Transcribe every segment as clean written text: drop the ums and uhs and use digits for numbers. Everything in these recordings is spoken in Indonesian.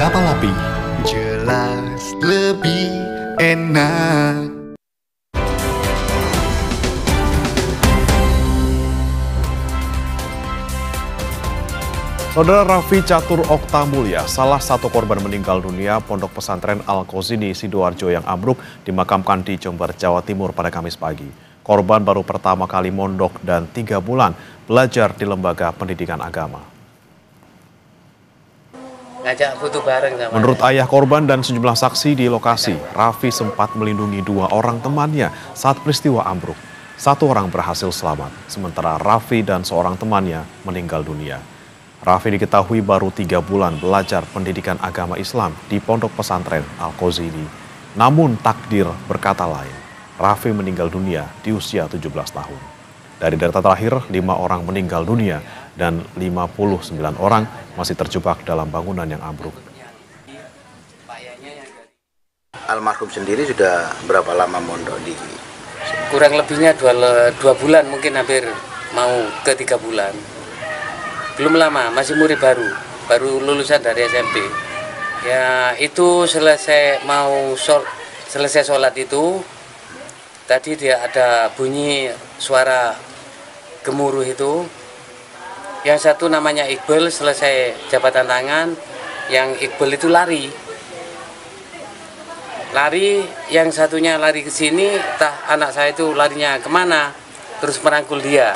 kapal api jelas lebih enak. Saudara Raffi Catur Oktamulya, salah satu korban meninggal dunia Pondok Pesantren Al-Kozini Sidoarjo yang ambruk, dimakamkan di Jember, Jawa Timur pada Kamis pagi. Korban baru pertama kali mondok dan 3 bulan belajar di lembaga pendidikan agama. Ngajak foto bareng sama Menurut ayah korban dan sejumlah saksi di lokasi, Raffi sempat melindungi 2 orang temannya saat peristiwa ambruk. 1 orang berhasil selamat, sementara Raffi dan seorang temannya meninggal dunia. Raffi diketahui baru 3 bulan belajar pendidikan agama Islam di Pondok Pesantren Al-Kozini. Namun takdir berkata lain, Raffi meninggal dunia di usia 17 tahun. Dari data terakhir, 5 orang meninggal dunia dan 59 orang masih terjebak dalam bangunan yang ambruk. Almarhum sendiri sudah berapa lama mondok di sini? Kurang lebihnya 2 bulan, mungkin hampir mau ke 3 bulan. Belum lama, masih murid baru lulusan dari SMP. Ya itu selesai sholat itu, tadi dia ada bunyi suara gemuruh itu. Yang satu namanya Iqbal, selesai jabatan tangan, yang Iqbal itu lari, yang satunya lari ke sini, anak saya itu larinya kemana, terus merangkul dia.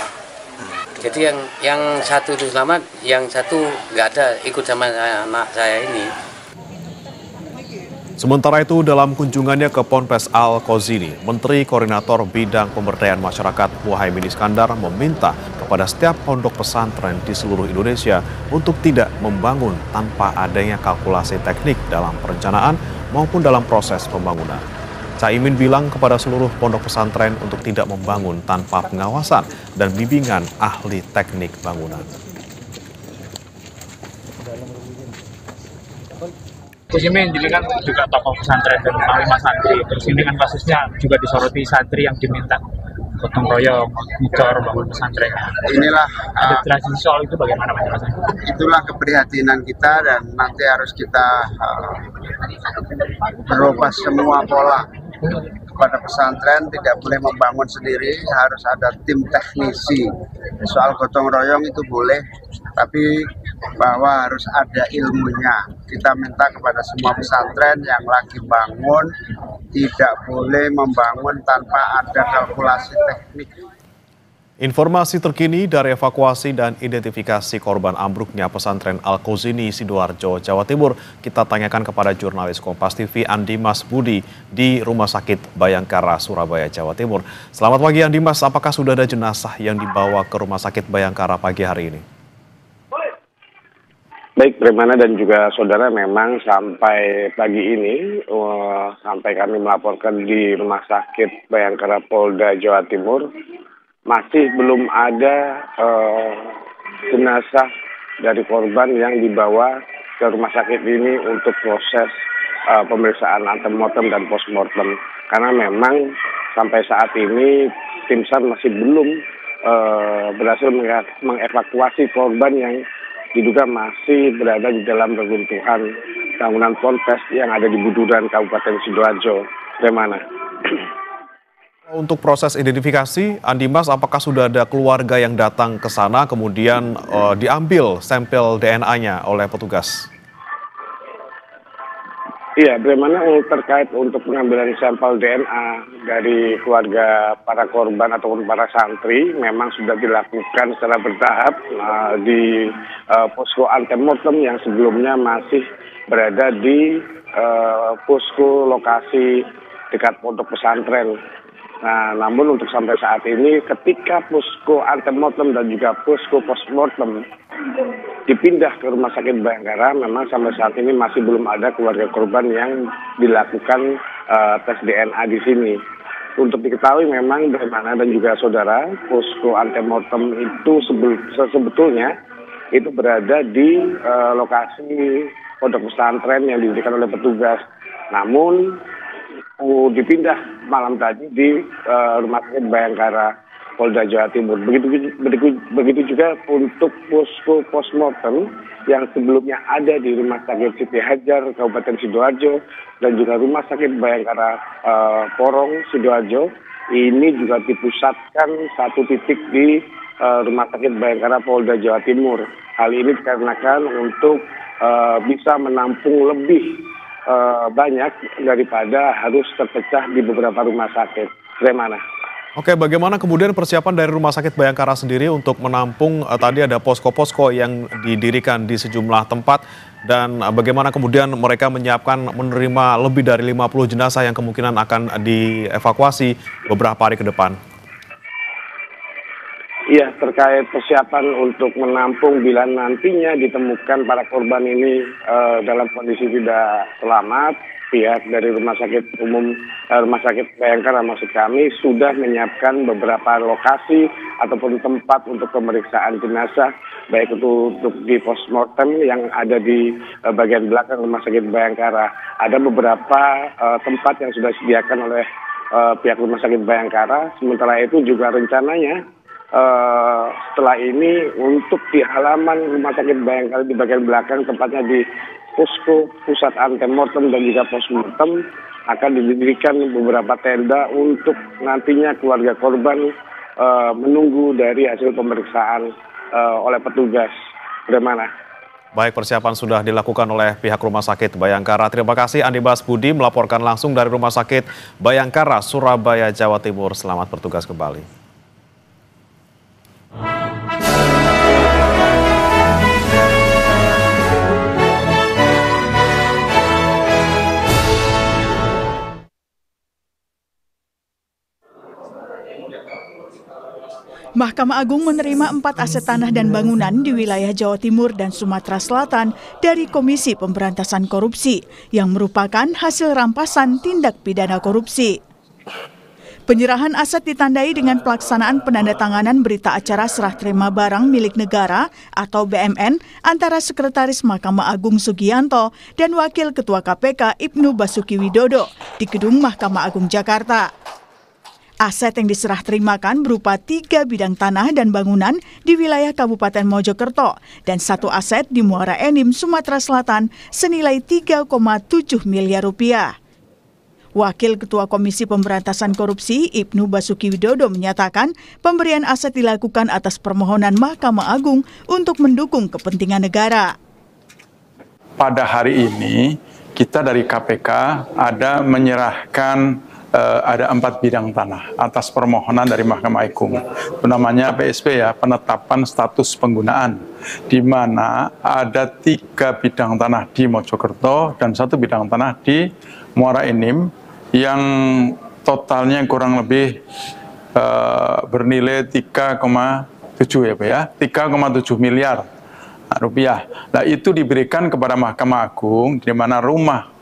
Jadi yang satu itu selamat, yang satu nggak ada ikut sama anak saya ini. Sementara itu, dalam kunjungannya ke Ponpes Al-Kozini, Menteri Koordinator Bidang Pemberdayaan Masyarakat Muhaimin Iskandar meminta kepada setiap pondok pesantren di seluruh Indonesia untuk tidak membangun tanpa adanya kalkulasi teknik dalam perencanaan maupun dalam proses pembangunan. Caimin bilang kepada seluruh pondok pesantren untuk tidak membangun tanpa pengawasan dan bimbingan ahli teknik bangunan. Gus Imin ini kan juga tokoh pesantren dan panglima santri. Terus ini kan kasusnya juga disoroti santri yang diminta gotong royong, ngecor bangun pesantren. Inilah Ada jelasin soal itu bagaimana Mas? itulah keprihatinan kita dan nanti harus kita berubah semua pola. Kepada pesantren tidak boleh membangun sendiri, harus ada tim teknisi. Soal gotong royong itu boleh, tapi bahwa harus ada ilmunya. Kita minta kepada semua pesantren yang lagi bangun tidak boleh membangun tanpa ada kalkulasi teknik. Informasi terkini dari evakuasi dan identifikasi korban ambruknya pesantren Al-Kozini Sidoarjo, Jawa Timur, kita tanyakan kepada jurnalis Kompas TV Andi Mas Budi di Rumah Sakit Bayangkara, Surabaya, Jawa Timur. Selamat pagi Andi Mas, apakah sudah ada jenazah yang dibawa ke Rumah Sakit Bayangkara pagi hari ini? Baik, Bremana dan juga saudara, memang sampai pagi ini, sampai kami melaporkan di Rumah Sakit Bayangkara Polda Jawa Timur, masih belum ada jenazah dari korban yang dibawa ke rumah sakit ini untuk proses pemeriksaan antemortem dan postmortem. Karena memang sampai saat ini tim SAR masih belum berhasil mengevakuasi korban yang diduga masih berada di dalam reruntuhan bangunan Ponpes yang ada di Buduran, Kabupaten Sidoarjo. Bagaimana? Untuk proses identifikasi, Andi Mas, apakah sudah ada keluarga yang datang ke sana kemudian diambil sampel DNA-nya oleh petugas? Iya, bagaimana terkait untuk pengambilan sampel DNA dari keluarga para korban ataupun para santri memang sudah dilakukan secara bertahap di posko antemortem yang sebelumnya masih berada di posko lokasi dekat pondok pesantren. Nah, namun untuk sampai saat ini ketika posko antemortem dan juga posko postmortem dipindah ke Rumah Sakit Bayangkara, memang sampai saat ini masih belum ada keluarga korban yang dilakukan tes DNA di sini. Untuk diketahui memang bagaimana dan juga saudara, posko antemortem itu sebetulnya itu berada di lokasi pondok pesantren yang didirikan oleh petugas. Namun dipindah malam tadi di Rumah Sakit Bayangkara. Polda Jawa Timur. Begitu juga untuk posko postmortem yang sebelumnya ada di Rumah Sakit Siti Hajar Kabupaten Sidoarjo dan juga Rumah Sakit Bayangkara Porong Sidoarjo. Ini juga dipusatkan satu titik di Rumah Sakit Bayangkara Polda Jawa Timur. Hal ini dikarenakan untuk bisa menampung lebih banyak daripada harus terpecah di beberapa rumah sakit. Bagaimana? Oke, bagaimana kemudian persiapan dari Rumah Sakit Bayangkara sendiri untuk menampung tadi ada posko-posko yang didirikan di sejumlah tempat dan bagaimana kemudian mereka menyiapkan menerima lebih dari 50 jenazah yang kemungkinan akan dievakuasi beberapa hari ke depan? Iya, terkait persiapan untuk menampung bila nantinya ditemukan para korban ini dalam kondisi tidak selamat, pihak dari Rumah Sakit Bayangkara maksud kami sudah menyiapkan beberapa lokasi ataupun tempat untuk pemeriksaan jenazah, baik itu untuk di postmortem yang ada di bagian belakang Rumah Sakit Bayangkara. Ada beberapa tempat yang sudah disediakan oleh pihak Rumah Sakit Bayangkara. Sementara itu juga rencananya setelah ini untuk di halaman Rumah Sakit Bayangkara di bagian belakang, tempatnya di posko pusat antemortem dan juga postmortem, akan didirikan beberapa tenda untuk nantinya keluarga korban menunggu dari hasil pemeriksaan oleh petugas. Bagaimana? Baik, persiapan sudah dilakukan oleh pihak Rumah Sakit Bayangkara. Terima kasih Andi Bas Budi melaporkan langsung dari Rumah Sakit Bayangkara, Surabaya, Jawa Timur. Selamat bertugas kembali. Mahkamah Agung menerima 4 aset tanah dan bangunan di wilayah Jawa Timur dan Sumatera Selatan dari Komisi Pemberantasan Korupsi yang merupakan hasil rampasan tindak pidana korupsi. Penyerahan aset ditandai dengan pelaksanaan penandatanganan berita acara serah terima barang milik negara atau BMN antara Sekretaris Mahkamah Agung Sugiyanto dan Wakil Ketua KPK Ibnu Basuki Widodo di Gedung Mahkamah Agung Jakarta. Aset yang diserah terimakan berupa 3 bidang tanah dan bangunan di wilayah Kabupaten Mojokerto dan 1 aset di Muara Enim, Sumatera Selatan senilai 3,7 miliar rupiah. Wakil Ketua Komisi Pemberantasan Korupsi Ibnu Basuki Widodo menyatakan pemberian aset dilakukan atas permohonan Mahkamah Agung untuk mendukung kepentingan negara. Pada hari ini kita dari KPK ada menyerahkan ada 4 bidang tanah atas permohonan dari Mahkamah Agung. Itu namanya PSP ya, penetapan status penggunaan, di mana ada 3 bidang tanah di Mojokerto dan 1 bidang tanah di Muara Enim yang totalnya kurang lebih bernilai 3,7 ya Pak ya, 3,7 miliar rupiah. Nah itu diberikan kepada Mahkamah Agung, di mana rumah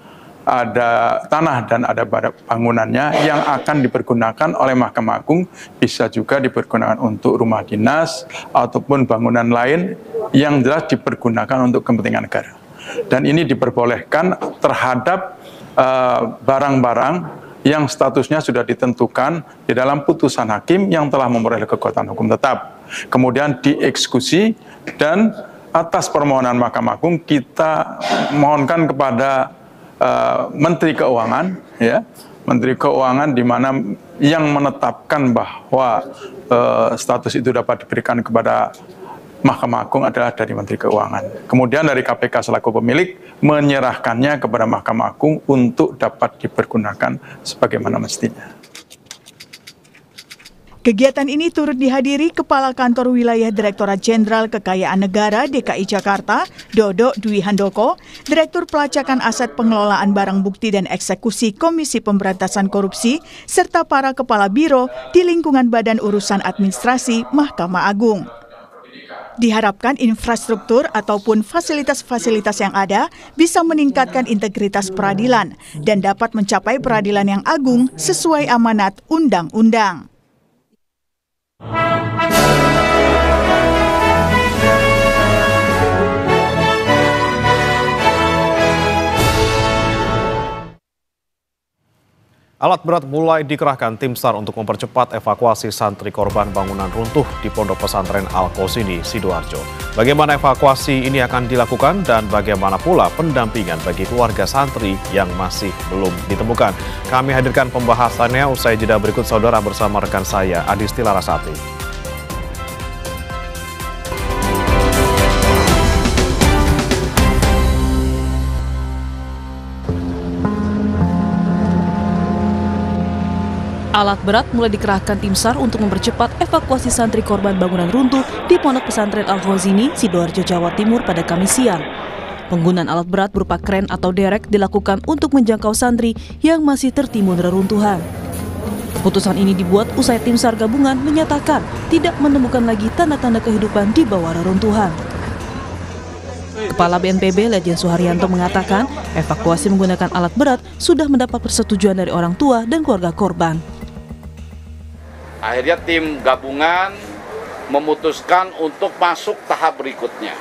ada tanah dan ada bangunannya yang akan dipergunakan oleh Mahkamah Agung, bisa juga dipergunakan untuk rumah dinas ataupun bangunan lain yang jelas dipergunakan untuk kepentingan negara. Dan ini diperbolehkan terhadap barang-barang yang statusnya sudah ditentukan di dalam putusan hakim yang telah memperoleh kekuatan hukum tetap. Kemudian dieksekusi dan atas permohonan Mahkamah Agung kita mohonkan kepada Menteri Keuangan, ya, Menteri Keuangan di mana yang menetapkan bahwa status itu dapat diberikan kepada Mahkamah Agung adalah dari Menteri Keuangan. Kemudian dari KPK selaku pemilik menyerahkannya kepada Mahkamah Agung untuk dapat dipergunakan sebagaimana mestinya. Kegiatan ini turut dihadiri Kepala Kantor Wilayah Direktorat Jenderal Kekayaan Negara DKI Jakarta, Dodo Dwi Handoko, Direktur Pelacakan Aset Pengelolaan Barang Bukti dan Eksekusi Komisi Pemberantasan Korupsi, serta para kepala biro di lingkungan Badan Urusan Administrasi Mahkamah Agung. Diharapkan infrastruktur ataupun fasilitas-fasilitas yang ada bisa meningkatkan integritas peradilan dan dapat mencapai peradilan yang agung sesuai amanat undang-undang. Alat berat mulai dikerahkan tim SAR untuk mempercepat evakuasi santri korban bangunan runtuh di Pondok Pesantren Al-Khozini, Sidoarjo. Bagaimana evakuasi ini akan dilakukan dan bagaimana pula pendampingan bagi keluarga santri yang masih belum ditemukan. Kami hadirkan pembahasannya usai jeda berikut saudara bersama rekan saya Adisti Larasati. Alat berat mulai dikerahkan tim SAR untuk mempercepat evakuasi santri korban bangunan runtuh di Pondok Pesantren Al-Khozini, Sidoarjo, Jawa Timur pada Kamis siang. Penggunaan alat berat berupa kren atau derek dilakukan untuk menjangkau santri yang masih tertimbun reruntuhan. Keputusan ini dibuat usai tim SAR gabungan menyatakan tidak menemukan lagi tanda-tanda kehidupan di bawah reruntuhan. Kepala BNPB Lejen Suharyanto mengatakan evakuasi menggunakan alat berat sudah mendapat persetujuan dari orang tua dan keluarga korban. Akhirnya tim gabungan memutuskan untuk masuk tahap berikutnya.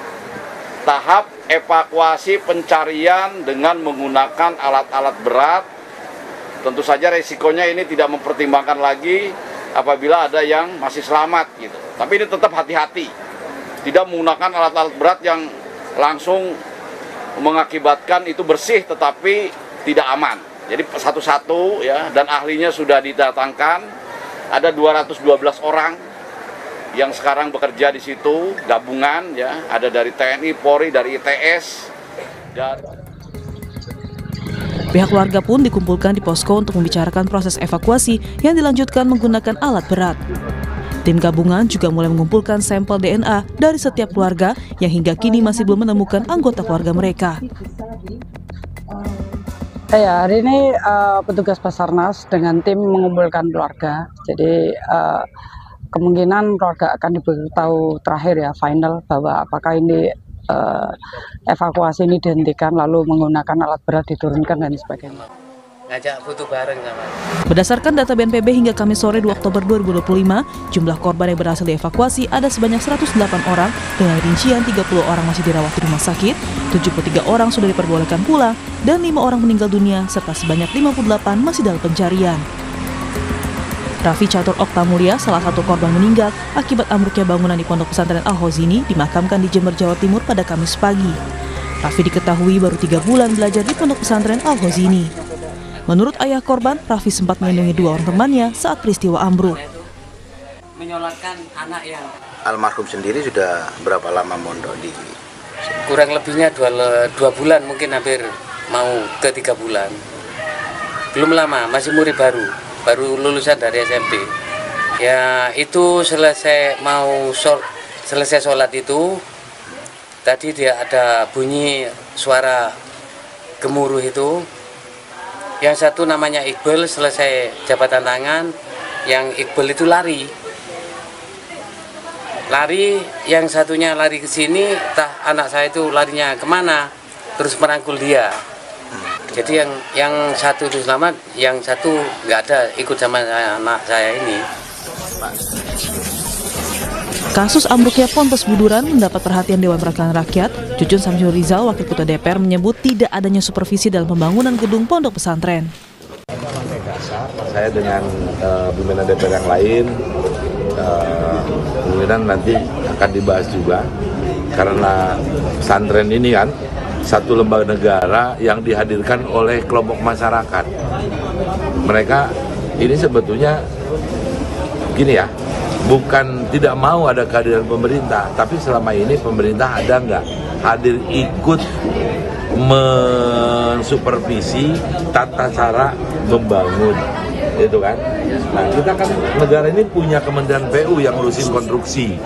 Tahap evakuasi pencarian dengan menggunakan alat-alat berat. Tentu saja resikonya ini tidak mempertimbangkan lagi apabila ada yang masih selamat gitu. Tapi ini tetap hati-hati. Tidak menggunakan alat-alat berat yang langsung mengakibatkan itu bersih tetapi tidak aman. Jadi satu-satu ya, dan ahlinya sudah didatangkan. Ada 212 orang yang sekarang bekerja di situ, gabungan ya, ada dari TNI, Polri, dari ITS. Pihak keluarga pun dikumpulkan di posko untuk membicarakan proses evakuasi yang dilanjutkan menggunakan alat berat. Tim gabungan juga mulai mengumpulkan sampel DNA dari setiap keluarga yang hingga kini masih belum menemukan anggota keluarga mereka. Ya, hari ini petugas Basarnas dengan tim mengumpulkan keluarga. Jadi kemungkinan keluarga akan diberitahu terakhir ya, final, bahwa apakah ini evakuasi ini dihentikan lalu menggunakan alat berat diturunkan dan sebagainya. Ngajak foto bareng sama. Berdasarkan data BNPB hingga Kamis sore 2 Oktober 2025, jumlah korban yang berhasil dievakuasi ada sebanyak 108 orang dengan rincian 30 orang masih dirawat di rumah sakit, 73 orang sudah diperbolehkan pulang, dan 5 orang meninggal dunia serta sebanyak 58 masih dalam pencarian. Raffi Catur Oktamulia, salah satu korban meninggal akibat ambruknya bangunan di Pondok Pesantren Al-Khozini, dimakamkan di Jember, Jawa Timur pada Kamis pagi. Raffi diketahui baru 3 bulan belajar di Pondok Pesantren Al-Khozini. Menurut ayah korban, Raffi sempat melindungi 2 orang temannya saat peristiwa ambruk. Menyolatkan anak yang Almarhum sendiri sudah berapa lama mondok di sini? Kurang lebihnya 2 bulan, mungkin hampir mau ke 3 bulan. Belum lama, masih murid baru lulusan dari SMP. Ya itu selesai sholat itu, tadi dia ada bunyi suara gemuruh itu. Yang satu namanya Iqbal, selesai jabatan tangan, yang Iqbal itu lari, yang satunya lari ke sini, anak saya itu larinya kemana, terus merangkul dia. Jadi yang satu itu selamat, yang satu nggak ada, ikut sama anak saya ini. Kasus ambruknya Ponpes Buduran mendapat perhatian Dewan Perwakilan Rakyat. Jujun Samsul Rizal, Wakil Ketua DPR, menyebut tidak adanya supervisi dalam pembangunan gedung pondok pesantren. Saya dengan pimpinan DPR yang lain, kemungkinan nanti akan dibahas juga, karena pesantren ini kan satu lembaga negara yang dihadirkan oleh kelompok masyarakat. Mereka ini sebetulnya gini ya, bukan tidak mau ada kehadiran pemerintah, tapi selama ini pemerintah ada nggak hadir ikut mensupervisi tata cara membangun, itu kan. Nah, kita kan negara ini punya Kementerian PU yang ngurusin konstruksi.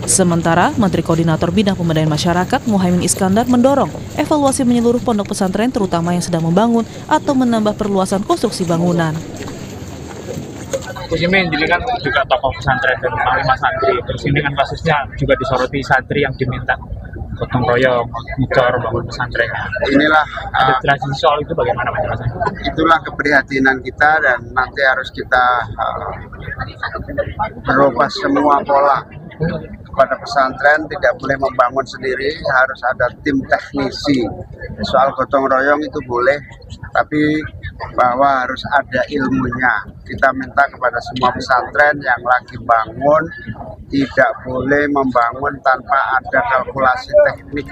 Sementara Menteri Koordinator Bidang Pemberdayaan Masyarakat Muhaimin Iskandar mendorong evaluasi menyeluruh pondok pesantren, terutama yang sedang membangun atau menambah perluasan konstruksi bangunan. Gus Imin, ini kan juga tokoh pesantren dan panglima santri. Terus ini kan kasusnya juga disoroti santri yang diminta gotong royong, ngecor bangun pesantren. Inilah ada jelasin soal itu bagaimana penjelasannya? Itulah keprihatinan kita, dan nanti harus kita berubah semua pola. Kepada pesantren tidak boleh membangun sendiri, harus ada tim teknisi. Soal gotong royong itu boleh, tapi bahwa harus ada ilmunya. Kita minta kepada semua pesantren yang lagi bangun tidak boleh membangun tanpa ada kalkulasi teknik.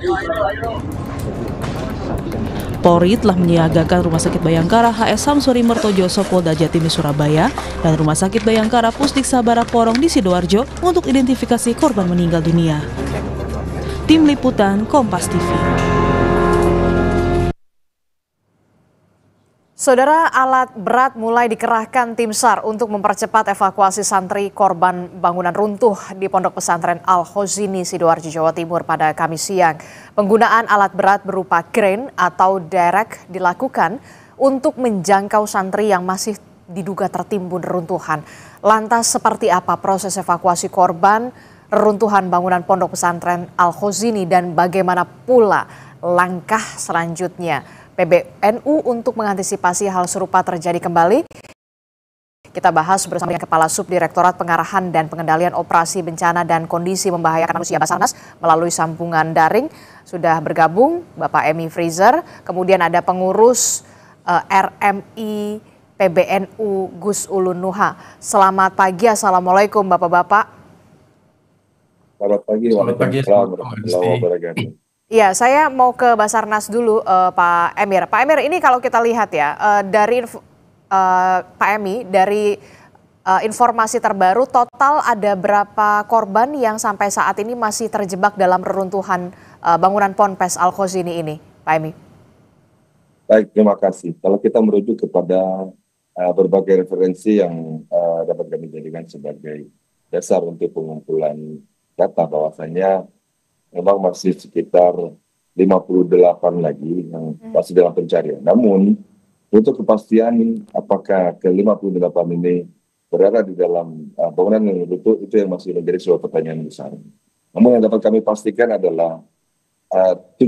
Polri telah menyiagakan Rumah Sakit Bayangkara HS Samsuri Mertojoso Polda Jatim di Surabaya dan Rumah Sakit Bayangkara Pusdik Sabara Porong di Sidoarjo untuk identifikasi korban meninggal dunia. Tim Liputan Kompas TV. Saudara, alat berat mulai dikerahkan tim SAR untuk mempercepat evakuasi santri korban bangunan runtuh di Pondok Pesantren Al-Khozini, Sidoarjo, Jawa Timur pada Kamis siang. Penggunaan alat berat berupa crane atau derek dilakukan untuk menjangkau santri yang masih diduga tertimbun reruntuhan. Lantas seperti apa proses evakuasi korban reruntuhan bangunan Pondok Pesantren Al-Khozini dan bagaimana pula langkah selanjutnya PBNU untuk mengantisipasi hal serupa terjadi kembali? Kita bahas bersama dengan Kepala Subdirektorat Pengarahan dan Pengendalian Operasi Bencana dan Kondisi Membahayakan Manusia Basarnas melalui sambungan daring. Sudah bergabung Bapak Emi Freezer, kemudian ada pengurus RMI PBNU Gus Ulun Nuha. Selamat pagi, Assalamualaikum Bapak-Bapak. Selamat pagi, waalaikumsalam warahmatullahi wabarakatuh. Ya, saya mau ke Basarnas dulu, Pak Emir. Pak Emir, ini kalau kita lihat ya, dari Pak Emi, dari informasi terbaru, total ada berapa korban yang sampai saat ini masih terjebak dalam reruntuhan bangunan Ponpes Al-Khozini ini, Pak Emi? Baik, terima kasih. Kalau kita merujuk kepada berbagai referensi yang dapat kami jadikan sebagai dasar untuk pengumpulan data bahwasanya memang masih sekitar 58 lagi yang masih dalam pencarian. Namun, untuk kepastian apakah ke-58 ini berada di dalam bangunan yang runtuh, itu yang masih menjadi sebuah pertanyaan besar. Namun yang dapat kami pastikan adalah 7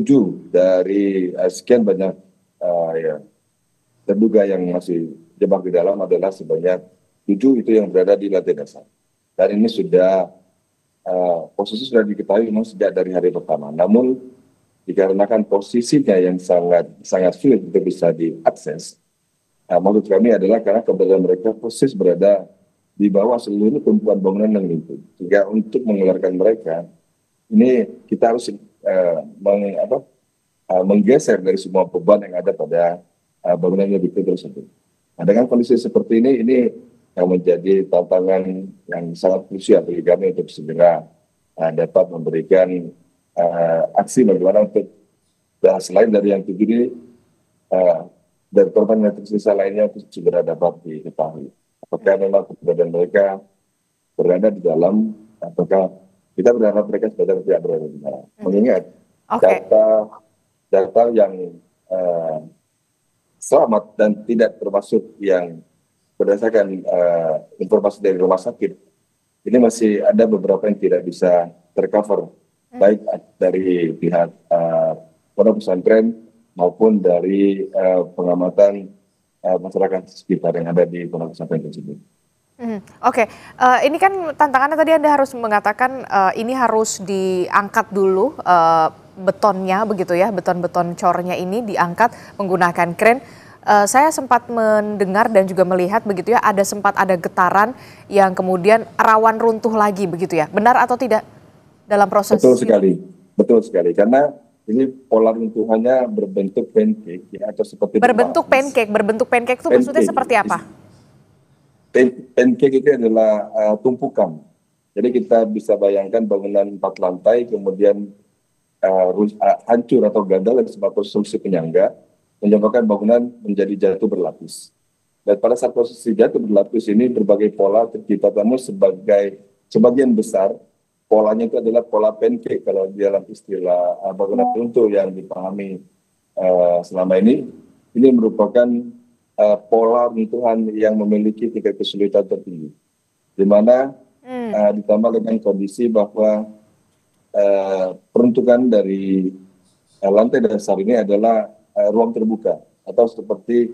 dari sekian banyak terduga yang masih jebak di dalam adalah sebanyak 7 itu yang berada di lantai dasar. Dan ini sudah posisi sudah diketahui memang sejak dari hari pertama. Namun dikarenakan posisinya yang sangat sulit untuk bisa diakses, menurut kami adalah karena keberadaan mereka posisi berada di bawah seluruh tumpuan bangunan yang itu. Sehingga untuk mengeluarkan mereka, ini kita harus menggeser dari semua beban yang ada pada bangunan yang itu tersebut. Nah, dengan kondisi seperti ini yang menjadi tantangan yang sangat krusial bagi kami untuk segera dapat memberikan aksi bagaimana untuk selain dari yang 7 ini dari korban yang tersisa lainnya untuk segera dapat diketahui. Apakah memang keberadaan mereka berada di dalam, apakah kita berharap mereka sebenarnya tidak berada di dalam. Mengingat data yang selamat dan tidak termasuk yang berdasarkan informasi dari rumah sakit, ini masih ada beberapa yang tidak bisa tercover, baik dari pihak pondok pesantren maupun dari pengamatan masyarakat sekitar yang ada di pondok pesantren tersebut. Oke, ini kan tantangannya tadi Anda harus mengatakan ini harus diangkat dulu betonnya begitu ya, beton-beton cornya ini diangkat menggunakan kren. Saya sempat mendengar dan juga melihat begitu ya, sempat ada getaran yang kemudian rawan runtuh lagi begitu ya. Benar atau tidak dalam proses ini? Betul sekali. Karena ini pola runtuhannya berbentuk pancake ya, atau seperti berbentuk pancake itu maksudnya seperti apa? Pancake itu adalah tumpukan. Jadi kita bisa bayangkan bangunan 4 lantai kemudian hancur atau gagal dari sebuah konstruksi penyangga, menyebabkan bangunan menjadi jatuh berlapis. Dan pada saat posisi jatuh berlapis ini berbagai pola tercipta, namun sebagian besar polanya itu adalah pola pancake kalau di dalam istilah bangunan runtuh yang dipahami selama ini merupakan pola runtuhan yang memiliki tingkat kesulitan tertinggi, di mana ditambah dengan kondisi bahwa peruntukan dari lantai dasar ini adalah ruang terbuka atau seperti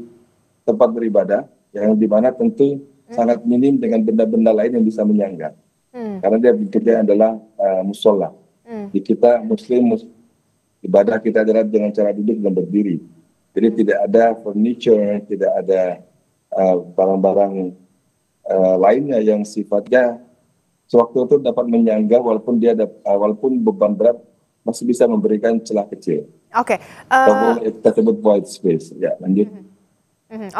tempat beribadah yang dimana tentu sangat minim dengan benda-benda lain yang bisa menyangga. Karena dia bentuknya adalah musola. Di kita muslim ibadah kita adalah dengan cara duduk dan berdiri. Jadi tidak ada furniture, tidak ada barang-barang lainnya yang sifatnya sewaktu itu dapat menyangga walaupun walaupun beban berat masih bisa memberikan celah kecil. Oke. Kita sebut void space. Ya, lanjut.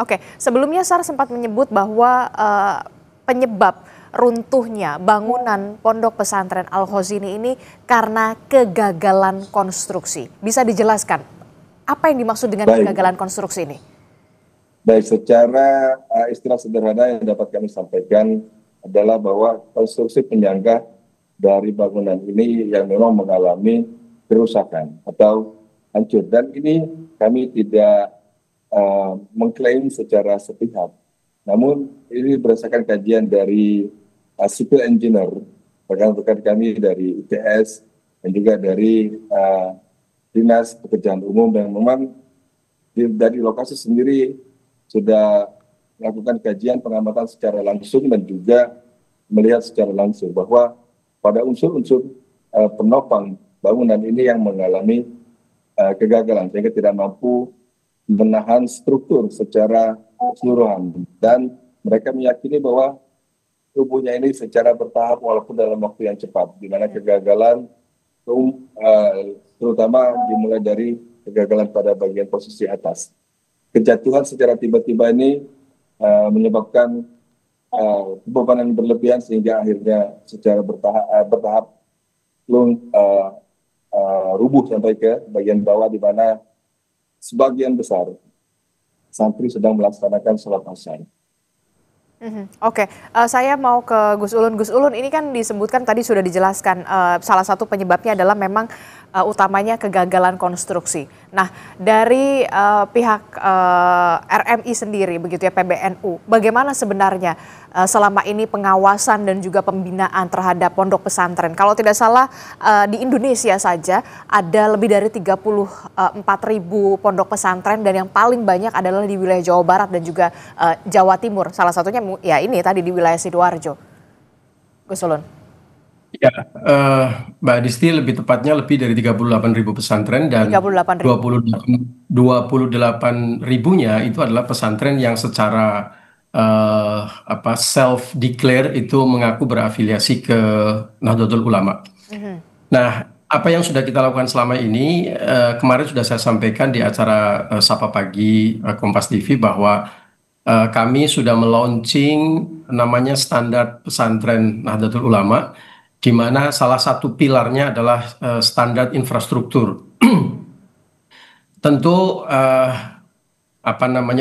Oke. Sebelumnya SAR sempat menyebut bahwa penyebab runtuhnya bangunan Pondok Pesantren Al-Khozini ini karena kegagalan konstruksi. Bisa dijelaskan apa yang dimaksud dengan kegagalan konstruksi ini? Baik, secara istilah sederhana yang dapat kami sampaikan adalah bahwa konstruksi penyangga dari bangunan ini yang memang mengalami kerusakan atau hancur. Dan ini kami tidak mengklaim secara sepihak. Namun ini berdasarkan kajian dari civil engineer, rekan-rekan kami dari ITS dan juga dari Dinas Pekerjaan Umum yang memang dari lokasi sendiri sudah melakukan kajian pengamatan secara langsung dan juga melihat secara langsung bahwa pada unsur-unsur penopang bangunan ini yang mengalami kegagalan sehingga tidak mampu menahan struktur secara keseluruhan, dan mereka meyakini bahwa tubuhnya ini secara bertahap walaupun dalam waktu yang cepat, di mana kegagalan terutama dimulai dari kegagalan pada bagian posisi atas. Kejatuhan secara tiba-tiba ini menyebabkan beban yang berlebihan sehingga akhirnya secara bertahap rubuh sampai ke bagian bawah di mana sebagian besar santri sedang melaksanakan sholat asar. Oke, saya mau ke Gus Ulun. Gus Ulun, ini kan disebutkan tadi sudah dijelaskan salah satu penyebabnya adalah memang utamanya kegagalan konstruksi. Nah, dari pihak RMI sendiri begitu ya, PBNU, bagaimana sebenarnya selama ini pengawasan dan juga pembinaan terhadap pondok pesantren? Kalau tidak salah di Indonesia saja ada lebih dari 34.000 pondok pesantren dan yang paling banyak adalah di wilayah Jawa Barat dan juga Jawa Timur. Salah satunya ya ini tadi di wilayah Sidoarjo. Gus Ulun. Ya, Mbak Disti, lebih tepatnya lebih dari 38.000 pesantren dan 28.000-nya itu adalah pesantren yang secara self declare itu mengaku berafiliasi ke Nahdlatul Ulama. Nah, apa yang sudah kita lakukan selama ini, kemarin sudah saya sampaikan di acara Sapa Pagi Kompas TV bahwa kami sudah melaunching namanya standar pesantren Nahdlatul Ulama, di mana salah satu pilarnya adalah standar infrastruktur. Tentu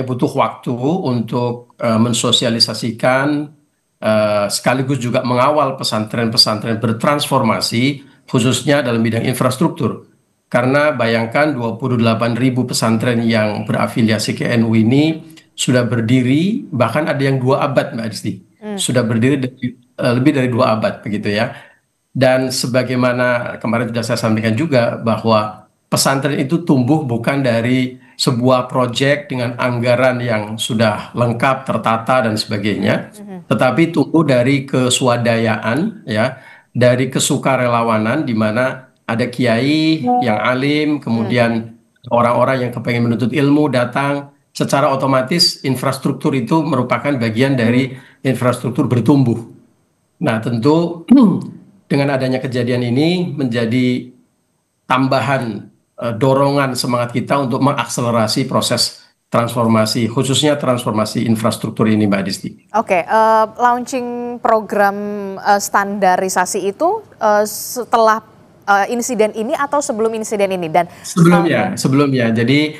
butuh waktu untuk mensosialisasikan sekaligus juga mengawal pesantren-pesantren bertransformasi khususnya dalam bidang infrastruktur. Karena bayangkan 28.000 pesantren yang berafiliasi ke NU ini sudah berdiri, bahkan ada yang 2 abad Mbak Disti. Sudah berdiri lebih dari 2 abad begitu ya. Dan sebagaimana kemarin sudah saya sampaikan juga bahwa pesantren itu tumbuh bukan dari sebuah proyek dengan anggaran yang sudah lengkap, tertata dan sebagainya, tetapi tumbuh dari keswadayaan ya, dari kesukarelawanan di mana ada kiai yang alim, kemudian orang-orang yang kepengen menuntut ilmu datang, secara otomatis infrastruktur itu merupakan bagian dari infrastruktur bertumbuh. Nah, tentu dengan adanya kejadian ini menjadi tambahan dorongan semangat kita untuk mengakselerasi proses transformasi, khususnya transformasi infrastruktur ini, Mbak Disti. Oke, launching program standarisasi itu setelah insiden ini atau sebelum insiden ini? Dan sebelumnya. Jadi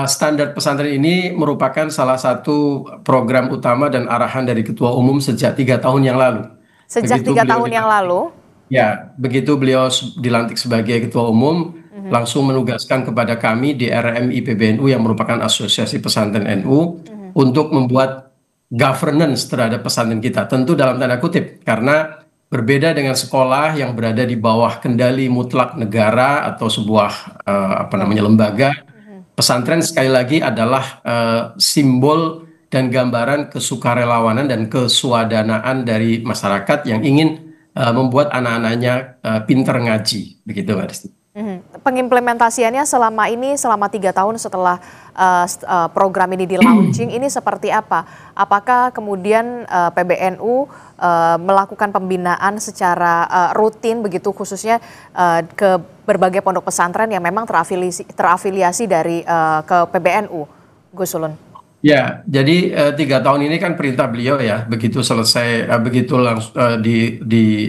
standar pesantren ini merupakan salah satu program utama dan arahan dari Ketua Umum sejak 3 tahun yang lalu. Sejak 3 tahun yang lalu? Ya, begitu beliau dilantik sebagai Ketua Umum, langsung menugaskan kepada kami di RMI PBNU yang merupakan Asosiasi Pesantren NU untuk membuat governance terhadap pesantren kita. Tentu dalam tanda kutip, karena berbeda dengan sekolah yang berada di bawah kendali mutlak negara atau sebuah lembaga. Pesantren sekali lagi adalah simbol dan gambaran kesukarelawanan dan keswadanaan dari masyarakat yang ingin membuat anak-anaknya pintar ngaji, begitu Mbak Disti. Pengimplementasiannya selama ini, selama 3 tahun setelah program ini di launching, ini seperti apa? Apakah kemudian PBNU melakukan pembinaan secara rutin begitu, khususnya ke berbagai pondok pesantren yang memang terafiliasi dari ke PBNU, Gus Ulun? Ya, jadi 3 tahun ini kan perintah beliau ya, begitu selesai, begitu langsung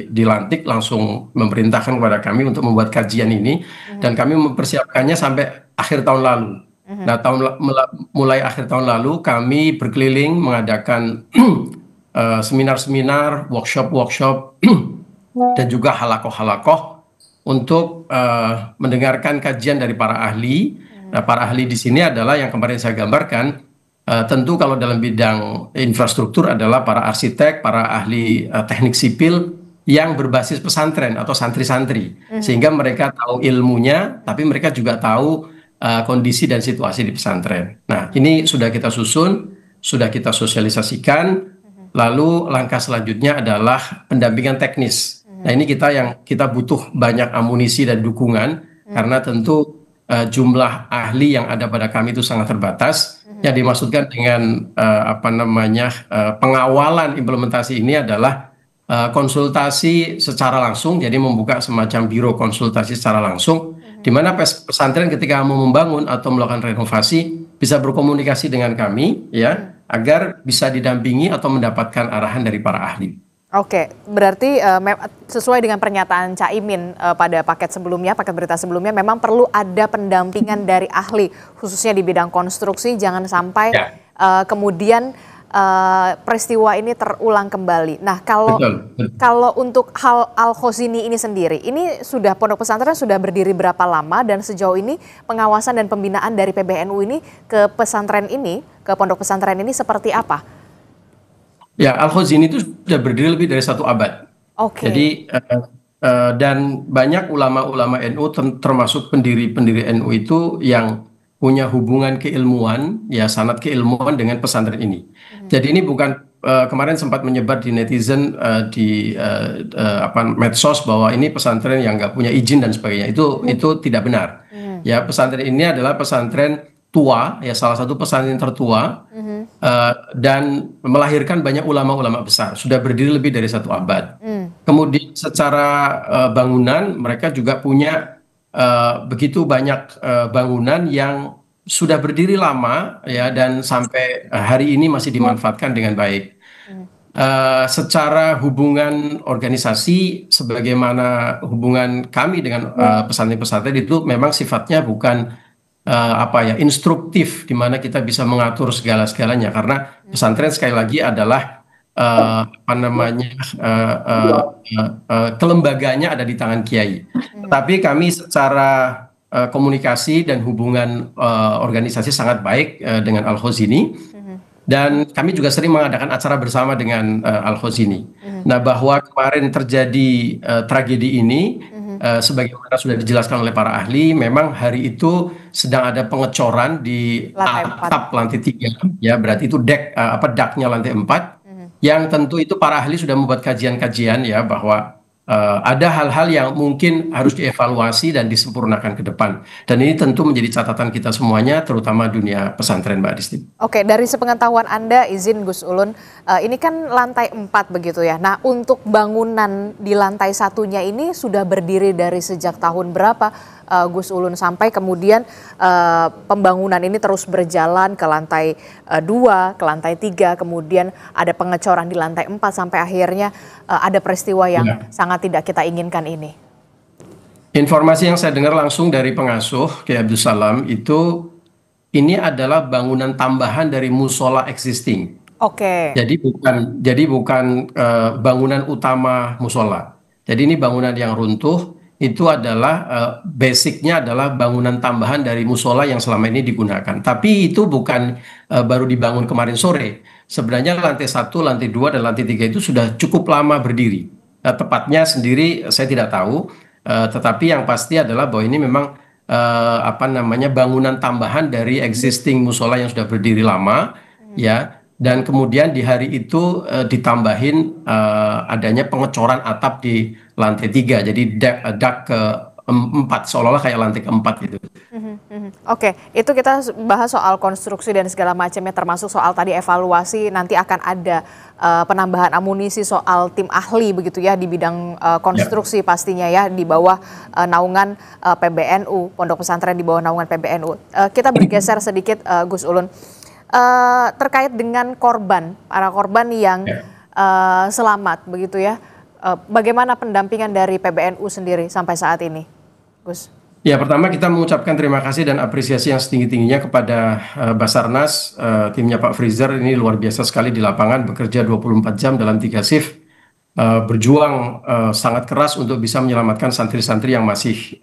dilantik langsung memerintahkan kepada kami untuk membuat kajian ini, dan kami mempersiapkannya sampai akhir tahun lalu. Nah, mulai akhir tahun lalu kami berkeliling mengadakan seminar-seminar, workshop-workshop, dan juga halakoh-halakoh untuk mendengarkan kajian dari para ahli. Nah, para ahli di sini adalah yang kemarin saya gambarkan. Tentu kalau dalam bidang infrastruktur adalah para arsitek, para ahli teknik sipil yang berbasis pesantren atau santri-santri, sehingga mereka tahu ilmunya, tapi mereka juga tahu kondisi dan situasi di pesantren. Nah, ini sudah kita susun, sudah kita sosialisasikan, lalu langkah selanjutnya adalah pendampingan teknis. Nah, ini kita butuh banyak amunisi dan dukungan, karena tentu jumlah ahli yang ada pada kami itu sangat terbatas. Yang dimaksudkan dengan pengawalan implementasi ini adalah konsultasi secara langsung, jadi membuka semacam biro konsultasi secara langsung, di mana pesantren ketika mau membangun atau melakukan renovasi bisa berkomunikasi dengan kami, ya, agar bisa didampingi atau mendapatkan arahan dari para ahli. Oke, berarti sesuai dengan pernyataan Caimin pada paket berita sebelumnya, memang perlu ada pendampingan dari ahli, khususnya di bidang konstruksi, jangan sampai kemudian peristiwa ini terulang kembali. Nah, kalau untuk hal Al-Khozini ini sendiri, ini pondok pesantren sudah berdiri berapa lama, dan sejauh ini pengawasan dan pembinaan dari PBNU ini ke pesantren ini, ke pondok pesantren ini seperti apa? Ya, Al-Khozini itu sudah berdiri lebih dari 1 abad. Jadi dan banyak ulama-ulama NU termasuk pendiri-pendiri NU itu yang punya hubungan keilmuan, ya, sanad keilmuan dengan pesantren ini. Jadi ini bukan kemarin sempat menyebar di netizen, di medsos bahwa ini pesantren yang nggak punya izin dan sebagainya. Itu tidak benar. Ya, pesantren ini adalah pesantren tua, ya, salah satu pesantren tertua, dan melahirkan banyak ulama-ulama besar, sudah berdiri lebih dari 1 abad. Kemudian secara bangunan mereka juga punya begitu banyak bangunan yang sudah berdiri lama, ya, dan sampai hari ini masih dimanfaatkan dengan baik. Secara hubungan organisasi, sebagaimana hubungan kami dengan pesantren-pesantren itu memang sifatnya bukan instruktif, di mana kita bisa mengatur segala-segalanya, karena pesantren sekali lagi adalah kelembagaannya ada di tangan kiai. Tapi kami secara komunikasi dan hubungan organisasi sangat baik dengan Al-Khozini, dan kami juga sering mengadakan acara bersama dengan Al-Khozini. Nah, bahwa kemarin terjadi tragedi ini, sebagaimana sudah dijelaskan oleh para ahli, memang hari itu sedang ada pengecoran di atap lantai 3, ya, berarti itu daknya lantai 4, yang tentu itu para ahli sudah membuat kajian-kajian, ya, bahwa ada hal-hal yang mungkin harus dievaluasi dan disempurnakan ke depan. Dan ini tentu menjadi catatan kita semuanya, terutama dunia pesantren, Mbak Adisti. Oke, dari sepengetahuan Anda, izin Gus Ulun, ini kan lantai 4 begitu ya. Nah, untuk bangunan di lantai 1-nya ini sudah berdiri dari sejak tahun berapa, Gus Ulun, sampai kemudian pembangunan ini terus berjalan ke lantai 2, ke lantai 3, kemudian ada pengecoran di lantai 4, sampai akhirnya ada peristiwa yang sangat tidak kita inginkan ini. Informasi yang saya dengar langsung dari pengasuh Kiai Abdul Salam itu, ini adalah bangunan tambahan dari musola existing. Jadi bukan bangunan utama musola. Jadi ini bangunan yang runtuh, itu adalah basicnya adalah bangunan tambahan dari musola yang selama ini digunakan. Tapi itu bukan baru dibangun kemarin sore. Sebenarnya lantai 1, lantai 2, dan lantai 3 itu sudah cukup lama berdiri. Tepatnya sendiri saya tidak tahu, tetapi yang pasti adalah bahwa ini memang bangunan tambahan dari existing musola yang sudah berdiri lama, ya. Dan kemudian di hari itu ditambahin adanya pengecoran atap di lantai 3, jadi dak ke 4, seolah-olah kayak lantai keempat gitu. Oke, itu kita bahas soal konstruksi dan segala macamnya, termasuk soal tadi evaluasi, nanti akan ada penambahan amunisi soal tim ahli begitu ya di bidang konstruksi pastinya ya di bawah naungan PBNU, Pondok Pesantren di bawah naungan PBNU. Kita bergeser sedikit Gus Ulun terkait dengan para korban yang selamat begitu ya. Bagaimana pendampingan dari PBNU sendiri sampai saat ini, Gus? Ya, pertama kita mengucapkan terima kasih dan apresiasi yang setinggi-tingginya kepada Basarnas, timnya Pak Freezer ini luar biasa sekali di lapangan, bekerja 24 jam dalam 3 shift, berjuang sangat keras untuk bisa menyelamatkan santri-santri yang masih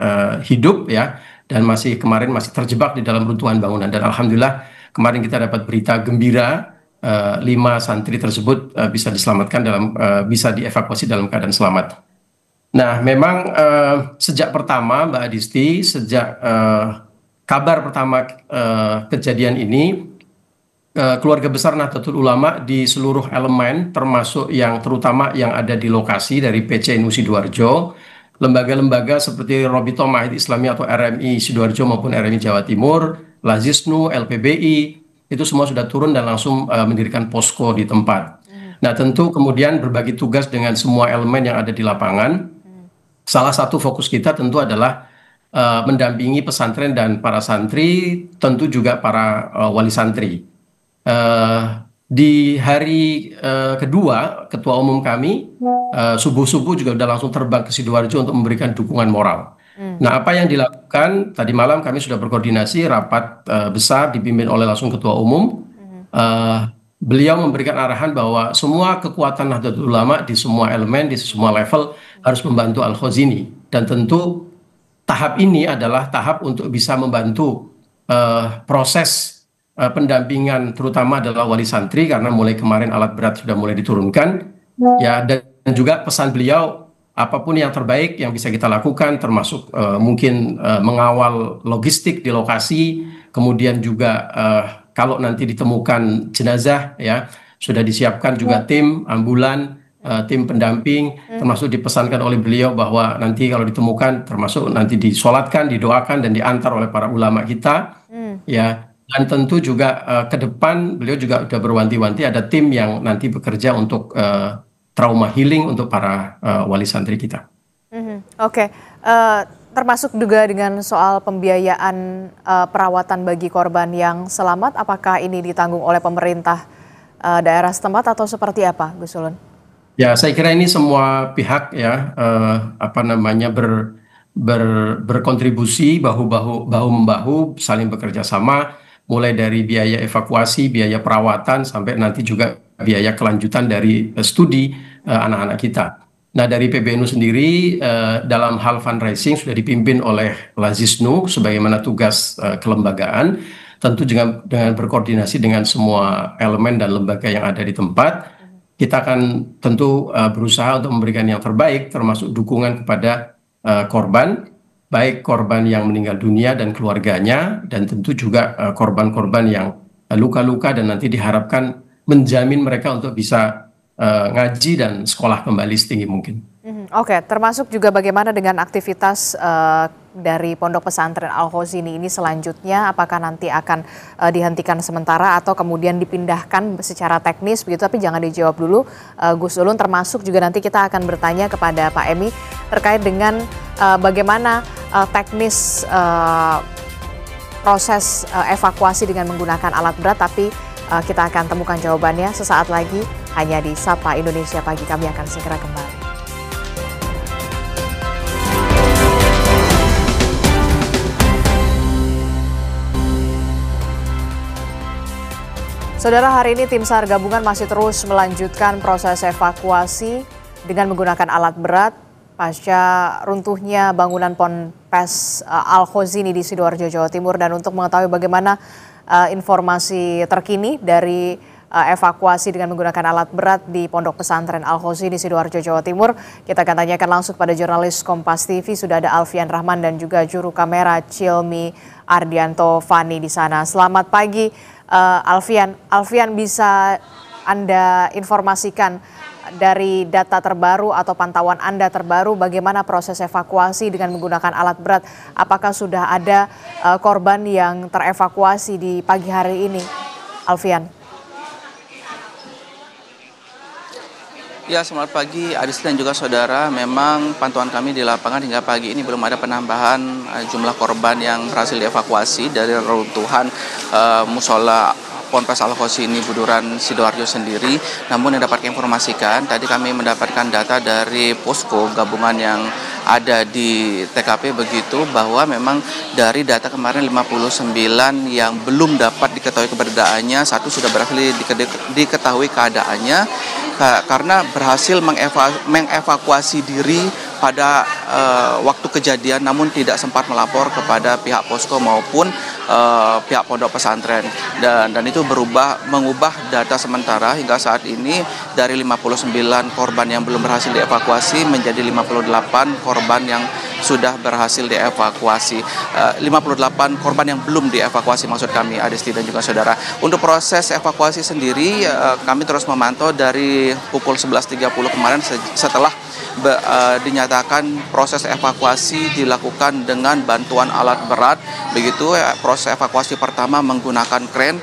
hidup ya, dan kemarin masih terjebak di dalam runtuhan bangunan. Dan alhamdulillah kemarin kita dapat berita gembira, 5 santri tersebut bisa diselamatkan bisa dievakuasi dalam keadaan selamat. Nah, memang sejak pertama Mbak Adisti, sejak kabar pertama kejadian ini, keluarga besar Nahdlatul Ulama di seluruh elemen, termasuk terutama yang ada di lokasi dari PCNU Sidoarjo, lembaga-lembaga seperti Robito Mahid Islami atau RMI Sidoarjo maupun RMI Jawa Timur, Lazisnu, LPBI, itu semua sudah turun dan langsung mendirikan posko di tempat. Nah, tentu kemudian berbagi tugas dengan semua elemen yang ada di lapangan. Salah satu fokus kita tentu adalah mendampingi pesantren dan para santri, tentu juga para wali santri. Di hari kedua, Ketua Umum kami subuh-subuh juga sudah langsung terbang ke Sidoarjo untuk memberikan dukungan moral. Nah, apa yang dilakukan tadi malam, kami sudah berkoordinasi rapat besar dipimpin oleh langsung Ketua Umum. Beliau memberikan arahan bahwa semua kekuatan Nahdlatul Ulama di semua elemen, di semua level harus membantu Al-Khazini. Dan tentu tahap ini adalah tahap untuk bisa membantu proses pendampingan, terutama adalah wali santri, karena mulai kemarin alat berat sudah mulai diturunkan. Ya, dan juga pesan beliau, apapun yang terbaik yang bisa kita lakukan, termasuk mungkin mengawal logistik di lokasi, kemudian juga kalau nanti ditemukan jenazah ya sudah disiapkan juga tim ambulan, tim pendamping, termasuk dipesankan oleh beliau bahwa nanti kalau ditemukan termasuk nanti disolatkan, didoakan dan diantar oleh para ulama kita ya. Dan tentu juga ke depan beliau juga sudah berwanti-wanti ada tim yang nanti bekerja untuk trauma healing untuk para wali santri kita. Oke. Termasuk juga dengan soal pembiayaan perawatan bagi korban yang selamat, apakah ini ditanggung oleh pemerintah daerah setempat atau seperti apa, Gus Ulun? Ya, saya kira ini semua pihak ya berkontribusi bahu-membahu, saling bekerja sama, mulai dari biaya evakuasi, biaya perawatan, sampai nanti juga biaya kelanjutan dari studi anak-anak kita. Nah, dari PBNU sendiri dalam hal fundraising sudah dipimpin oleh Lazisnu sebagaimana tugas kelembagaan, tentu dengan berkoordinasi dengan semua elemen dan lembaga yang ada di tempat. Kita akan tentu berusaha untuk memberikan yang terbaik, termasuk dukungan kepada korban, baik korban yang meninggal dunia dan keluarganya, dan tentu juga korban-korban yang luka-luka dan nanti diharapkan menjamin mereka untuk bisa ngaji dan sekolah kembali setinggi mungkin. Oke, termasuk juga bagaimana dengan aktivitas dari Pondok Pesantren Al-Khazini ini selanjutnya, apakah nanti akan dihentikan sementara atau kemudian dipindahkan secara teknis begitu, tapi jangan dijawab dulu Gus Ulun, termasuk juga nanti kita akan bertanya kepada Pak Emi terkait dengan bagaimana teknis proses evakuasi dengan menggunakan alat berat, tapi kita akan temukan jawabannya sesaat lagi hanya di Sapa Indonesia Pagi. Kami akan segera kembali. Saudara, hari ini tim SAR gabungan masih terus melanjutkan proses evakuasi dengan menggunakan alat berat pasca runtuhnya bangunan Ponpes Al-Khazini di Sidoarjo, Jawa Timur. Dan untuk mengetahui bagaimana informasi terkini dari evakuasi dengan menggunakan alat berat di Pondok Pesantren Al-Khazini Sidoarjo, Jawa Timur, kita akan tanyakan langsung pada jurnalis Kompas TV. Sudah ada Alfian Rahman dan juga juru kamera Cilmi Ardianto Fani di sana. Selamat pagi Alfian. Alfian, bisa Anda informasikan dari data terbaru atau pantauan Anda terbaru, bagaimana proses evakuasi dengan menggunakan alat berat? Apakah sudah ada korban yang terevakuasi di pagi hari ini, Alfian? Ya, selamat pagi Adisti dan juga saudara. Memang pantauan kami di lapangan hingga pagi ini belum ada penambahan jumlah korban yang berhasil dievakuasi dari reruntuhan musola Ponpes Al-Hosini Buduran Sidoarjo sendiri. Namun yang dapat informasikan, tadi kami mendapatkan data dari posko gabungan yang ada di TKP begitu, bahwa memang dari data kemarin 59 yang belum dapat diketahui keberadaannya, satu sudah berhasil diketahui keadaannya karena berhasil mengevakuasi diri pada waktu kejadian, namun tidak sempat melapor kepada pihak posko maupun pihak pondok pesantren, dan itu mengubah data sementara hingga saat ini dari 59 korban yang belum berhasil dievakuasi menjadi 58 korban yang sudah berhasil dievakuasi. 58 korban yang belum dievakuasi maksud kami, Adisti dan juga saudara. Untuk proses evakuasi sendiri kami terus memantau dari pukul 11.30 kemarin setelah dinyatakan proses evakuasi dilakukan dengan bantuan alat berat. Begitu proses evakuasi pertama menggunakan kren.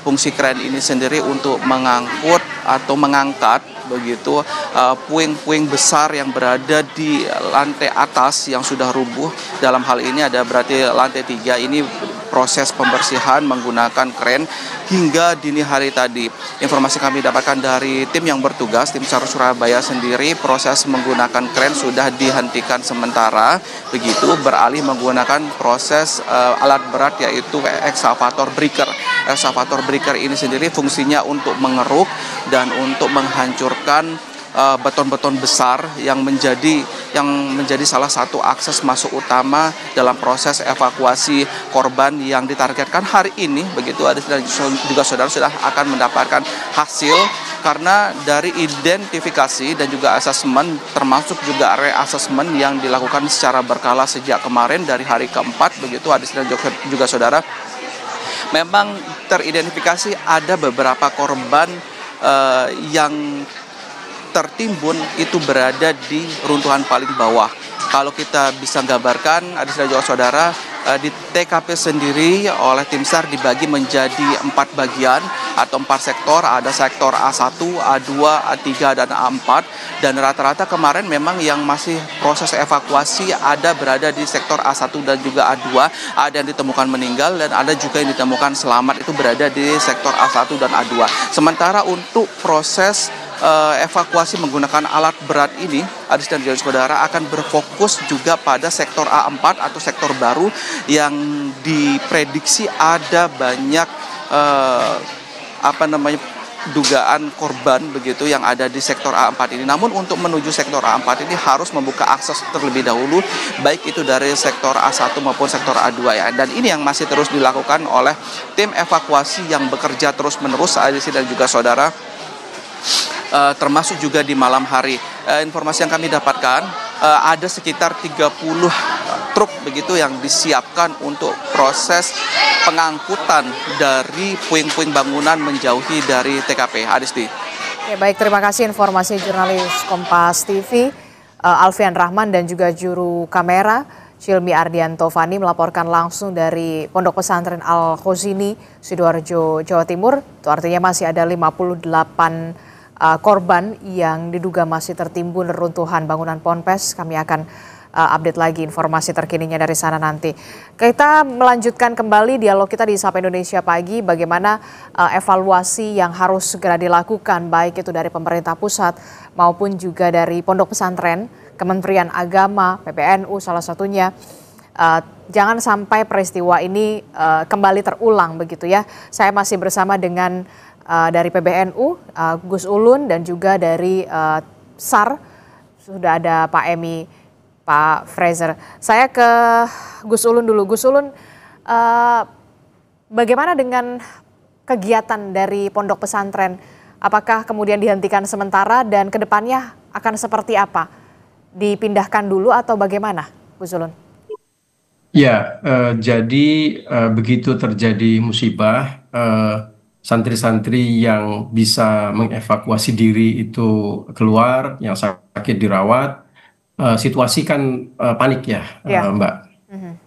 Fungsi kren ini sendiri untuk mengangkut atau mengangkat begitu puing-puing besar yang berada di lantai atas yang sudah rubuh. Dalam hal ini ada berarti lantai 3 ini proses pembersihan menggunakan kren hingga dini hari tadi. Informasi kami dapatkan dari tim yang bertugas, tim SAR Surabaya sendiri, proses menggunakan kren sudah dihentikan sementara begitu, beralih menggunakan proses alat berat yaitu ekskavator breaker. Ekskavator breaker ini sendiri fungsinya untuk mengeruk dan untuk menghancurkan beton-beton besar yang menjadi salah satu akses masuk utama dalam proses evakuasi korban yang ditargetkan hari ini begitu. Ada juga saudara sudah akan mendapatkan hasil karena dari identifikasi dan juga asesmen, termasuk juga reasesmen yang dilakukan secara berkala sejak kemarin dari hari keempat begitu. Ada juga saudara, memang teridentifikasi ada beberapa korban yang tertimbun itu berada di runtuhan paling bawah. Kalau kita bisa gambarkan, ada juga saudara, di TKP sendiri oleh tim SAR dibagi menjadi 4 bagian atau 4 sektor. Ada sektor A1, A2, A3, dan A4. Dan rata-rata kemarin memang yang masih proses evakuasi ada berada di sektor A1 dan juga A2. Ada yang ditemukan meninggal dan ada juga yang ditemukan selamat, itu berada di sektor A1 dan A2. Sementara untuk proses evakuasi menggunakan alat berat ini, Adis dan saudara, akan berfokus juga pada sektor A4 atau sektor baru yang diprediksi ada banyak dugaan korban begitu yang ada di sektor A4 ini. Namun untuk menuju sektor A4 ini harus membuka akses terlebih dahulu, baik itu dari sektor A1 maupun sektor A2 ya. Dan ini yang masih terus dilakukan oleh tim evakuasi yang bekerja terus-menerus, Adis dan juga saudara, termasuk juga di malam hari. Informasi yang kami dapatkan ada sekitar 30 truk begitu yang disiapkan untuk proses pengangkutan dari puing-puing bangunan menjauhi dari TKP. Adisti. Ya, baik, terima kasih informasi jurnalis Kompas TV Alfian Rahman dan juga juru kamera Cilmi Ardianto Fani melaporkan langsung dari Pondok Pesantren Al-Hosini Sidoarjo, Jawa Timur. Itu artinya masih ada 58 korban yang diduga masih tertimbun reruntuhan bangunan Ponpes. Kami akan update lagi informasi terkininya dari sana nanti. Kita melanjutkan kembali dialog kita di Sapa Indonesia Pagi, bagaimana evaluasi yang harus segera dilakukan baik itu dari pemerintah pusat maupun juga dari Pondok Pesantren, Kementerian Agama, PBNU salah satunya. Jangan sampai peristiwa ini kembali terulang begitu ya. Saya masih bersama dengan dari PBNU, Gus Ulun, dan juga dari SAR, sudah ada Pak Emi, Pak Fraser. Saya ke Gus Ulun dulu. Gus Ulun, bagaimana dengan kegiatan dari Pondok Pesantren? Apakah kemudian dihentikan sementara dan kedepannya akan seperti apa? Dipindahkan dulu atau bagaimana, Gus Ulun? Ya, jadi begitu terjadi musibah, santri-santri yang bisa mengevakuasi diri itu keluar, yang sakit dirawat. Situasi kan panik ya, Mbak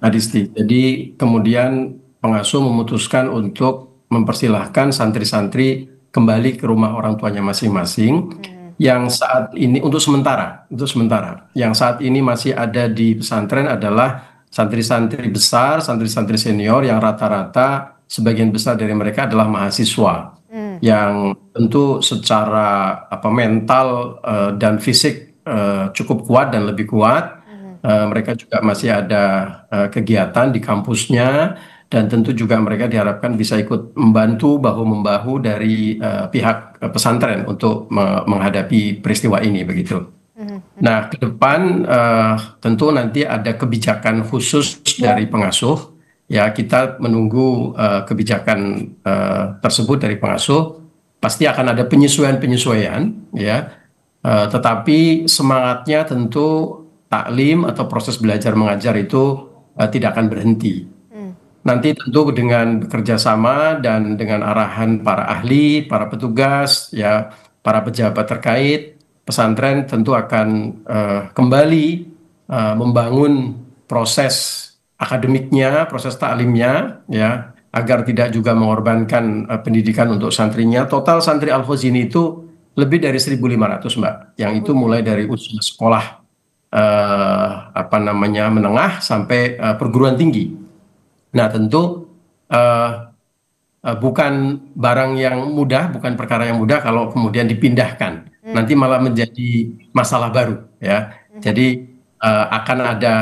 Adisti. Jadi kemudian pengasuh memutuskan untuk mempersilahkan santri-santri kembali ke rumah orang tuanya masing-masing. Yang saat ini untuk sementara, yang saat ini masih ada di pesantren adalah santri-santri besar, santri-santri senior yang rata-rata sebagian besar dari mereka adalah mahasiswa yang tentu secara mental dan fisik cukup kuat dan lebih kuat. Mereka juga masih ada kegiatan di kampusnya dan tentu juga mereka diharapkan bisa ikut membantu bahu-membahu dari pihak pesantren untuk menghadapi peristiwa ini begitu. Nah, ke depan tentu nanti ada kebijakan khusus dari pengasuh. Ya, kita menunggu kebijakan tersebut dari pengasuh. Pasti akan ada penyesuaian-penyesuaian, ya. Tetapi semangatnya tentu taklim atau proses belajar mengajar itu tidak akan berhenti. Nanti tentu dengan bekerja sama dan dengan arahan para ahli, para petugas, ya, para pejabat terkait, pesantren tentu akan kembali membangun proses akademiknya, proses taklimnya, ya, agar tidak juga mengorbankan pendidikan untuk santrinya. Total santri Al-Khozini itu lebih dari 1.500, Mbak, yang itu mulai dari usia sekolah menengah sampai perguruan tinggi. Nah, tentu bukan barang yang mudah, bukan perkara yang mudah kalau kemudian dipindahkan. Nanti malah menjadi masalah baru, ya. Jadi akan ada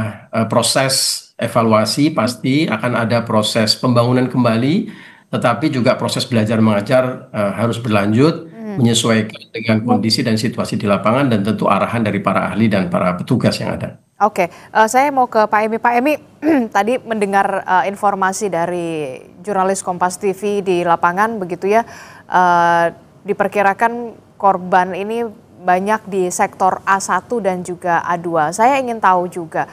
proses evaluasi, pasti akan ada proses pembangunan kembali, tetapi juga proses belajar mengajar harus berlanjut, menyesuaikan dengan kondisi dan situasi di lapangan dan tentu arahan dari para ahli dan para petugas yang ada. Oke, saya mau ke Pak Emi. Pak Emi, tadi mendengar informasi dari jurnalis Kompas TV di lapangan begitu ya, diperkirakan korban ini banyak di sektor A1 dan juga A2. Saya ingin tahu juga,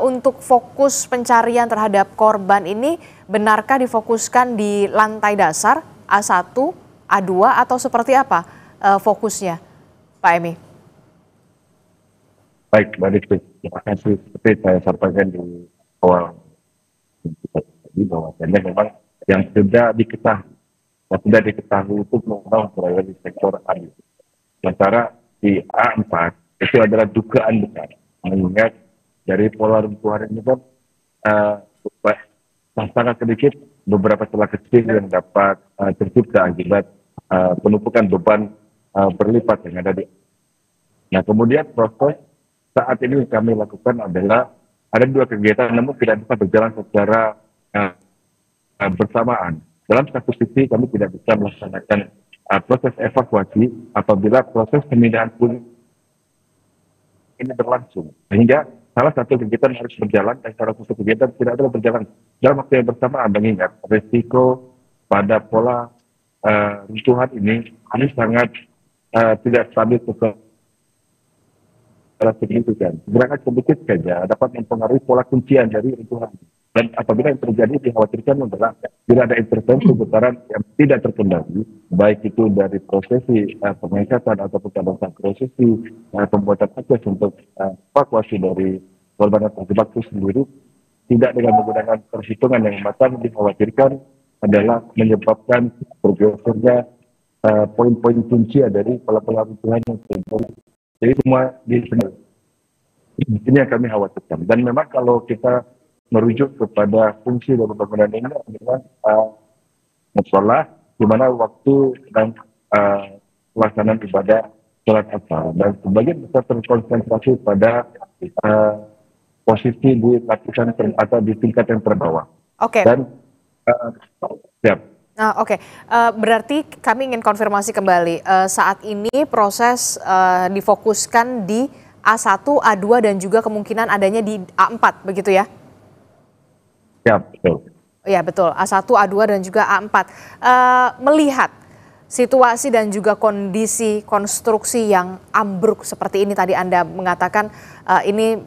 untuk fokus pencarian terhadap korban ini, benarkah difokuskan di lantai dasar A1, A2 atau seperti apa fokusnya, Pak Emi? Baik, Mbak Rizky, terima kasih. Seperti saya sampaikan di awal bahwasannya memang yang sudah diketahui itu memang berada di sektor A. Sementara di A4 itu adalah dugaan besar. Mengingat dari pola runtuhan ini kan sangat sedikit beberapa celah kecil yang dapat tercipta akibat penumpukan beban berlipat yang ada di. Nah, kemudian proses saat ini kami lakukan adalah ada dua kegiatan namun tidak bisa berjalan secara bersamaan. Dalam satu sisi kami tidak bisa melaksanakan proses evakuasi apabila proses pemindahan puing ini berlangsung. Sehingga salah satu kegiatan harus berjalan dan salah satu kegiatan tidak dapat berjalan dalam waktu yang bersamaan. Mengingat risiko pada pola runtuhan ini sangat tidak stabil signifikan. Gerakan sedikit saja dapat mempengaruhi pola kuncian dari runtuhan. Dan apabila yang terjadi dikhawatirkan adalah bila ada intervensi putaran yang tidak terkendali, baik itu dari prosesi pengangkatan ataupun pada saat prosesi pembuatan akses untuk evakuasi dari korban terjebak itu sendiri, tidak dengan menggunakan perhitungan yang matang, dikhawatirkan adalah menyebabkan bergesernya poin-poin kunci dari pola-pola runtuhan yang terjadi. Jadi semua di sini yang kami khawatirkan. Dan memang kalau kita merujuk kepada fungsi dari bangunan ini adalah musola, di mana waktu dan pelaksanaan ibadah sholat asar. Dan sebagian besar terkonsentrasi pada posisi di lapisan atau di tingkat yang terbawah. Oke. Dan siap. Oke, berarti kami ingin konfirmasi kembali, saat ini proses difokuskan di A1, A2 dan juga kemungkinan adanya di A4, begitu ya? Ya, betul. Ya, betul, A1, A2 dan juga A4. Melihat situasi dan juga kondisi konstruksi yang ambruk seperti ini tadi Anda mengatakan ini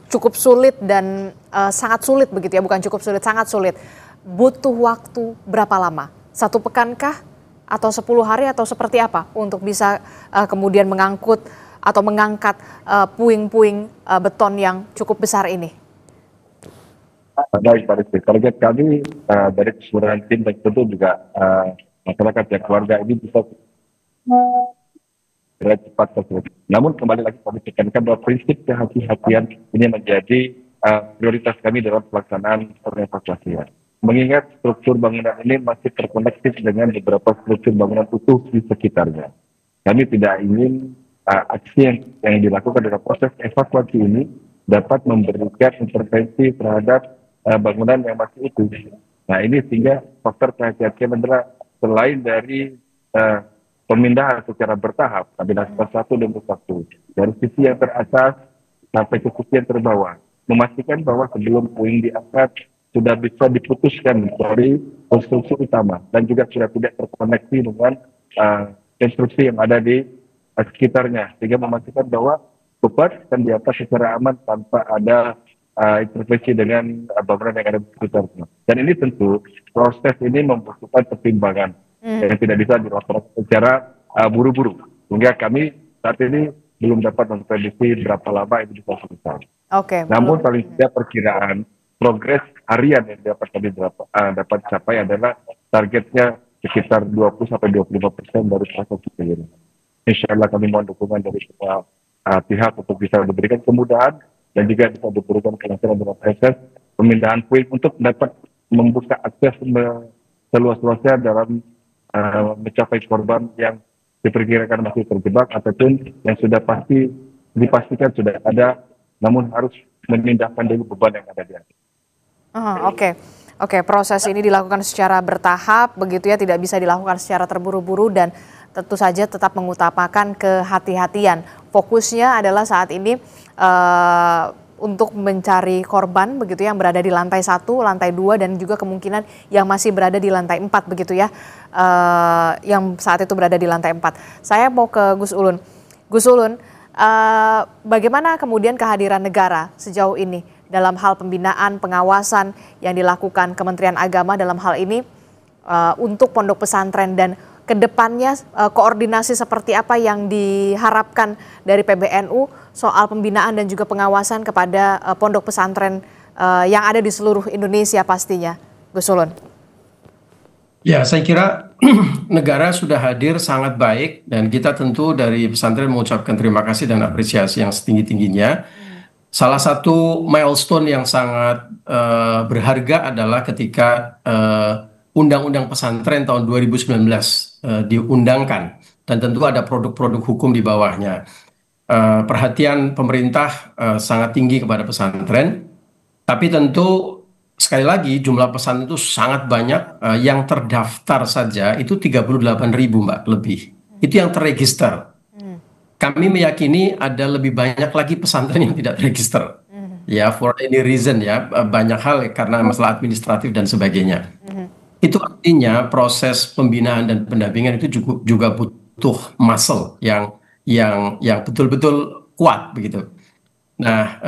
cukup sulit dan sangat sulit begitu ya, bukan cukup sulit, sangat sulit. Butuh waktu berapa lama 1 pekankah atau 10 hari atau seperti apa untuk bisa kemudian mengangkut atau mengangkat puing-puing beton yang cukup besar ini? Baik, target kami dari keseluruhan tim dan tentu juga masyarakat dan keluarga ini bisa cepat tersebut. Namun kembali lagi kami tekankan bahwa prinsip kehati-hatian ini menjadi prioritas kami dalam pelaksanaan evakuasi. Mengingat struktur bangunan ini masih terkoneksi dengan beberapa struktur bangunan utuh di sekitarnya. Kami tidak ingin aksi yang dilakukan dalam proses evakuasi ini dapat memberikan intervensi terhadap bangunan yang masih utuh. Nah ini sehingga faktor kehati-hatian adalah selain dari pemindahan secara bertahap, satu demi satu, dari sisi yang teratas sampai ke sisi yang terbawah, memastikan bahwa sebelum puing diangkat sudah bisa diputuskan dari konstruksi utama dan juga sudah tidak terkoneksi dengan konstruksi yang ada di sekitarnya, sehingga memastikan bahwa beban akan di atas secara aman tanpa ada intervensi dengan bangunan yang ada di sekitarnya. Dan ini tentu proses ini membutuhkan pertimbangan yang tidak bisa dilakukan secara buru-buru. Sehingga kami saat ini belum dapat memprediksi berapa lama itu bisa selesai. Namun paling tidak perkiraan progres harian yang dapat kami dapat capai adalah targetnya sekitar 20-25% dari proses ini. Insya Allah kami mohon dukungan dari semua pihak untuk bisa diberikan kemudahan dan juga bisa diberikan kelancaran dalam proses pemindahan puing untuk dapat membuka akses seluas-luasnya dalam mencapai korban yang diperkirakan masih terjebak ataupun yang sudah dipastikan sudah ada, namun harus memindahkan dulu beban yang ada di atas. Oke, proses ini dilakukan secara bertahap, begitu ya, tidak bisa dilakukan secara terburu-buru dan tentu saja tetap mengutamakan kehati-hatian. Fokusnya adalah saat ini untuk mencari korban begitu yang berada di lantai 1, lantai 2 dan juga kemungkinan yang masih berada di lantai 4 begitu ya, yang saat itu berada di lantai 4. Saya mau ke Gus Ulun. Gus Ulun, bagaimana kemudian kehadiran negara sejauh ini dalam hal pembinaan, pengawasan yang dilakukan Kementerian Agama dalam hal ini untuk pondok pesantren, dan kedepannya koordinasi seperti apa yang diharapkan dari PBNU soal pembinaan dan juga pengawasan kepada pondok pesantren yang ada di seluruh Indonesia pastinya, Gus Ulun? Ya, saya kira negara sudah hadir sangat baik dan kita tentu dari pesantren mengucapkan terima kasih dan apresiasi yang setinggi-tingginya. Salah satu milestone yang sangat berharga adalah ketika Undang-Undang Pesantren tahun 2019 diundangkan dan tentu ada produk-produk hukum di bawahnya. Perhatian pemerintah sangat tinggi kepada pesantren, tapi tentu sekali lagi jumlah pesantren itu sangat banyak, yang terdaftar saja itu 38.000 Mbak lebih, itu yang terregister. Kami meyakini ada lebih banyak lagi pesantren yang tidak terregister, ya for any reason ya, banyak hal karena masalah administratif dan sebagainya. Itu artinya proses pembinaan dan pendampingan itu juga butuh muscle yang betul-betul kuat begitu. Nah,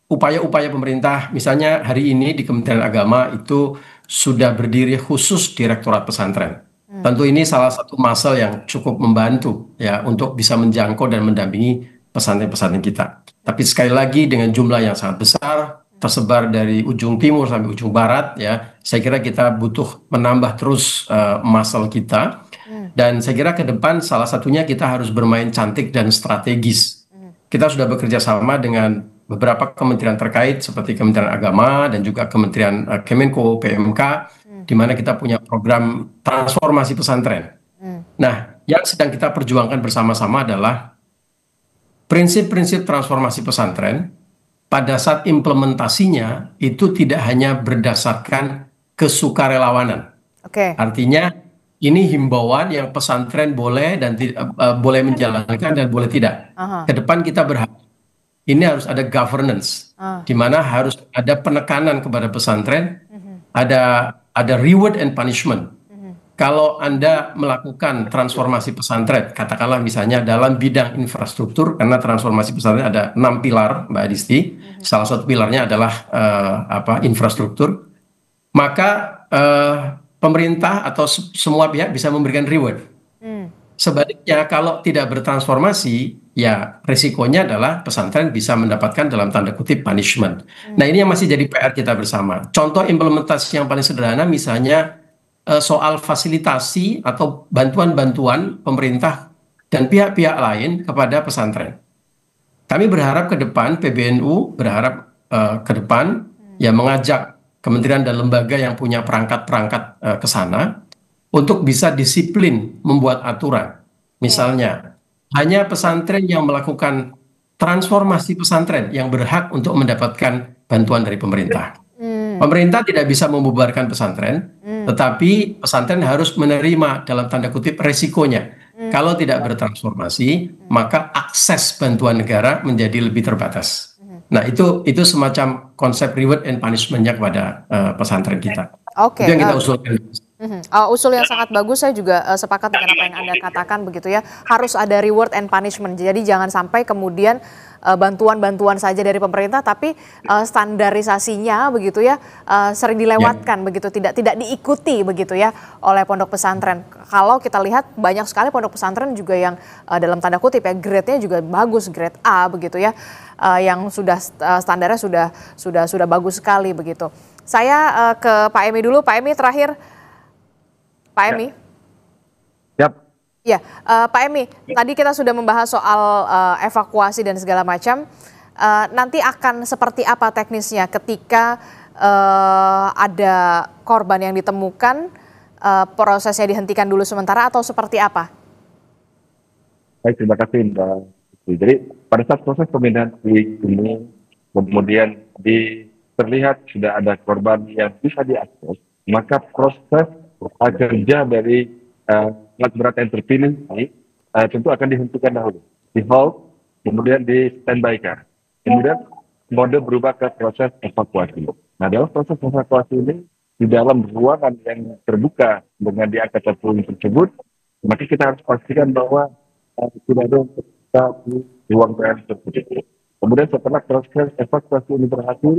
upaya-upaya pemerintah, misalnya hari ini di Kementerian Agama itu sudah berdiri khusus Direktorat Pesantren. Tentu ini salah satu muscle yang cukup membantu ya untuk bisa menjangkau dan mendampingi pesantren-pesantren kita. Tapi sekali lagi dengan jumlah yang sangat besar, tersebar dari ujung timur sampai ujung barat ya, saya kira kita butuh menambah terus muscle kita. Dan saya kira ke depan salah satunya kita harus bermain cantik dan strategis. Kita sudah bekerja sama dengan beberapa kementerian terkait seperti Kementerian Agama dan juga Kementerian Kemenko, PMK, di mana kita punya program transformasi pesantren. Nah, yang sedang kita perjuangkan bersama-sama adalah prinsip-prinsip transformasi pesantren pada saat implementasinya itu tidak hanya berdasarkan kesukarelawanan. Artinya ini himbauan yang pesantren boleh dan boleh menjalankan dan boleh tidak. Ke depan kita berharap ini harus ada governance, di mana harus ada penekanan kepada pesantren, ada reward and punishment. Kalau Anda melakukan transformasi pesantren, katakanlah misalnya dalam bidang infrastruktur, karena transformasi pesantren ada 6 pilar, Mbak Adisti, salah satu pilarnya adalah infrastruktur, maka pemerintah atau semua pihak bisa memberikan reward. Sebaliknya kalau tidak bertransformasi, ya risikonya adalah pesantren bisa mendapatkan dalam tanda kutip punishment. Nah ini yang masih jadi PR kita bersama. Contoh implementasi yang paling sederhana misalnya soal fasilitasi atau bantuan-bantuan pemerintah dan pihak-pihak lain kepada pesantren. Kami berharap ke depan, PBNU berharap ke depan ya mengajak kementerian dan lembaga yang punya perangkat-perangkat ke sana untuk bisa disiplin membuat aturan. Misalnya, hanya pesantren yang melakukan transformasi pesantren yang berhak untuk mendapatkan bantuan dari pemerintah. Pemerintah tidak bisa membubarkan pesantren, tetapi pesantren harus menerima dalam tanda kutip resikonya. Kalau tidak bertransformasi, maka akses bantuan negara menjadi lebih terbatas. Nah, itu semacam konsep reward and punishment-nya kepada pesantren kita. Oke. Itu yang kita usulkan. Usul yang sangat bagus, saya juga sepakat dengan apa yang Anda katakan begitu ya. Harus ada reward and punishment. Jadi jangan sampai kemudian bantuan-bantuan saja dari pemerintah, tapi standarisasinya begitu ya sering dilewatkan begitu, tidak diikuti begitu ya oleh pondok pesantren. Kalau kita lihat banyak sekali pondok pesantren juga yang dalam tanda kutip ya grade-nya juga bagus, grade A begitu ya, yang sudah standarnya sudah bagus sekali begitu. Saya ke Pak Emi dulu, Pak Emi terakhir. Pak Emi. Yap. Ya, Pak Emi, tadi kita sudah membahas soal evakuasi dan segala macam. Nanti akan seperti apa teknisnya ketika ada korban yang ditemukan, prosesnya dihentikan dulu sementara atau seperti apa? Baik, terima kasih Mbak. Jadi pada saat proses pemindahan ini, kemudian terlihat sudah ada korban yang bisa diakses, maka proses kerja dari alat berat yang terpilih ini tentu akan dihentikan dahulu, di halt, kemudian di standby-kan. Kemudian mode berubah ke proses evakuasi. Nah, dalam proses evakuasi ini, di dalam ruangan yang terbuka dengan diangkat puing tersebut, maka kita harus pastikan bahwa tidak ada yang terbuka di ruang PN tersebut. Kemudian setelah proses evakuasi ini berhasil,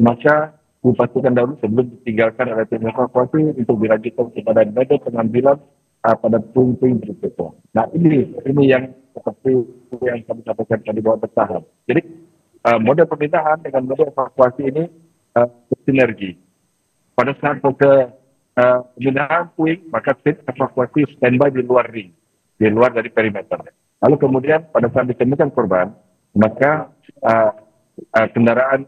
maka dipastikan dahulu sebelum ditinggalkan oleh tim evakuasi untuk dilanjutkan kepada mode pengambilan pada puing-puing berikutnya. Nah ini yang seperti yang kami sampaikan tadi bahwa bertahap. Jadi mode pemindahan dengan mode evakuasi ini bersinergi. Pada saat mode pemindahan puing, maka tim evakuasi standby di luar ring, di luar dari perimeter. Lalu kemudian pada saat ditemukan korban, maka kendaraan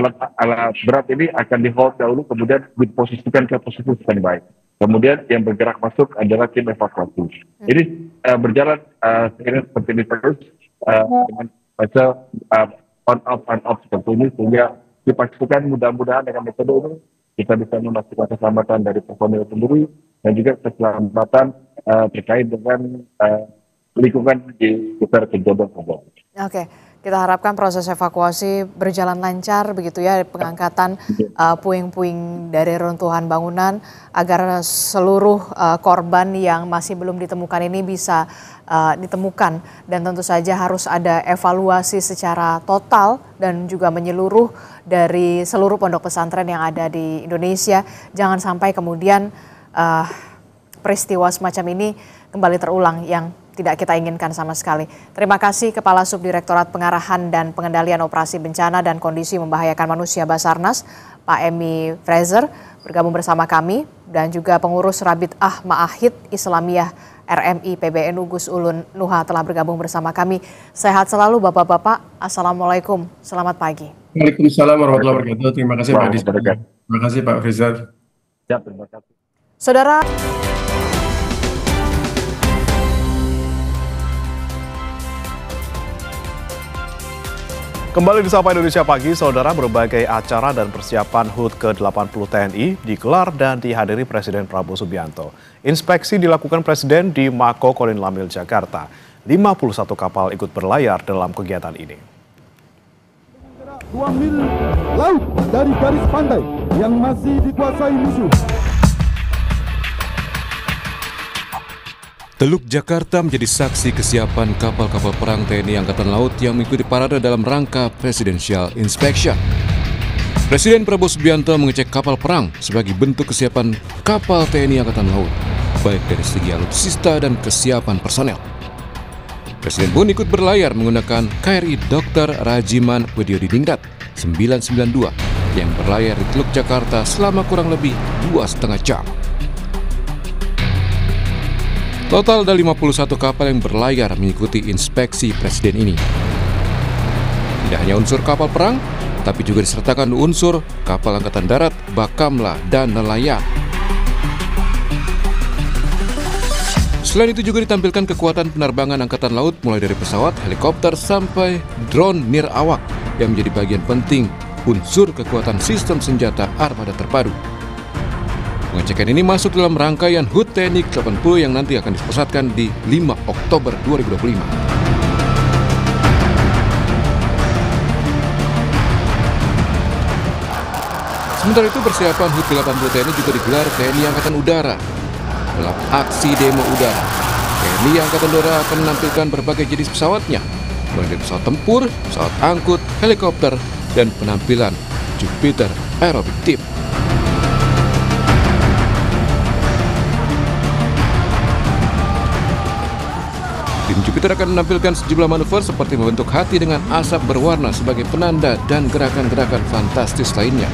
alat berat ini akan di hold dahulu, kemudian diposisikan ke posisi standby. Kemudian yang bergerak masuk adalah tim evakuasi. Ini berjalan seperti ini terus dengan fase on off seperti ini, sehingga dipastikan mudah-mudahan dengan metode ini kita bisa memastikan keselamatan dari personil sendiri dan juga keselamatan terkait dengan lingkungan di sekitar kejadian. Oke. Kita harapkan proses evakuasi berjalan lancar begitu ya, pengangkatan puing-puing dari runtuhan bangunan agar seluruh korban yang masih belum ditemukan ini bisa ditemukan, dan tentu saja harus ada evaluasi secara total dan juga menyeluruh dari seluruh pondok pesantren yang ada di Indonesia. Jangan sampai kemudian peristiwa semacam ini kembali terulang yang tidak kita inginkan sama sekali. Terima kasih Kepala Subdirektorat Pengarahan dan Pengendalian Operasi Bencana dan Kondisi Membahayakan Manusia Basarnas, Pak Emi Fraser, bergabung bersama kami, dan juga pengurus Rabit Ma'ahid Islamiyah RMI PBNU Gus Ulun Nuha telah bergabung bersama kami. Sehat selalu Bapak-Bapak. Assalamualaikum. Selamat pagi. Waalaikumsalam warahmatullahi wabarakatuh. Terima kasih Pak Adi. Terima kasih Pak Fraser. Ya, terima kasih. Saudara. Kembali di Sapa Indonesia Pagi, saudara, berbagai acara dan persiapan HUT ke-80 TNI digelar dan dihadiri Presiden Prabowo Subianto. Inspeksi dilakukan Presiden di Mako Kolin Lamil, Jakarta. 51 kapal ikut berlayar dalam kegiatan ini. 2 mil laut dari garis pantai yang masih dikuasai musuh. Teluk Jakarta menjadi saksi kesiapan kapal-kapal perang TNI Angkatan Laut yang mengikuti parade dalam rangka Presidential Inspection. Presiden Prabowo Subianto mengecek kapal perang sebagai bentuk kesiapan kapal TNI Angkatan Laut, baik dari segi alutsista dan kesiapan personel. Presiden pun ikut berlayar menggunakan KRI Dr. Rajiman Widyodiningrat 992 yang berlayar di Teluk Jakarta selama kurang lebih 2,5 jam. Total ada 51 kapal yang berlayar mengikuti inspeksi Presiden ini. Tidak hanya unsur kapal perang, tapi juga disertakan unsur kapal angkatan darat, bakamla, dan nelayan. Selain itu juga ditampilkan kekuatan penerbangan angkatan laut mulai dari pesawat, helikopter, sampai drone nirawak yang menjadi bagian penting unsur kekuatan sistem senjata armada terpadu. Pengecekan ini masuk dalam rangkaian HUT TNI ke-80 yang nanti akan dipusatkan di 5 Oktober 2025. Sementara itu persiapan HUT ke-80 TNI juga digelar TNI Angkatan Udara. Dalam aksi demo udara, TNI Angkatan Udara akan menampilkan berbagai jenis pesawatnya, mulai dari pesawat tempur, pesawat angkut, helikopter, dan penampilan Jupiter Aerobic Team. Tim Jupiter akan menampilkan sejumlah manuver seperti membentuk hati dengan asap berwarna sebagai penanda dan gerakan-gerakan fantastis lainnya.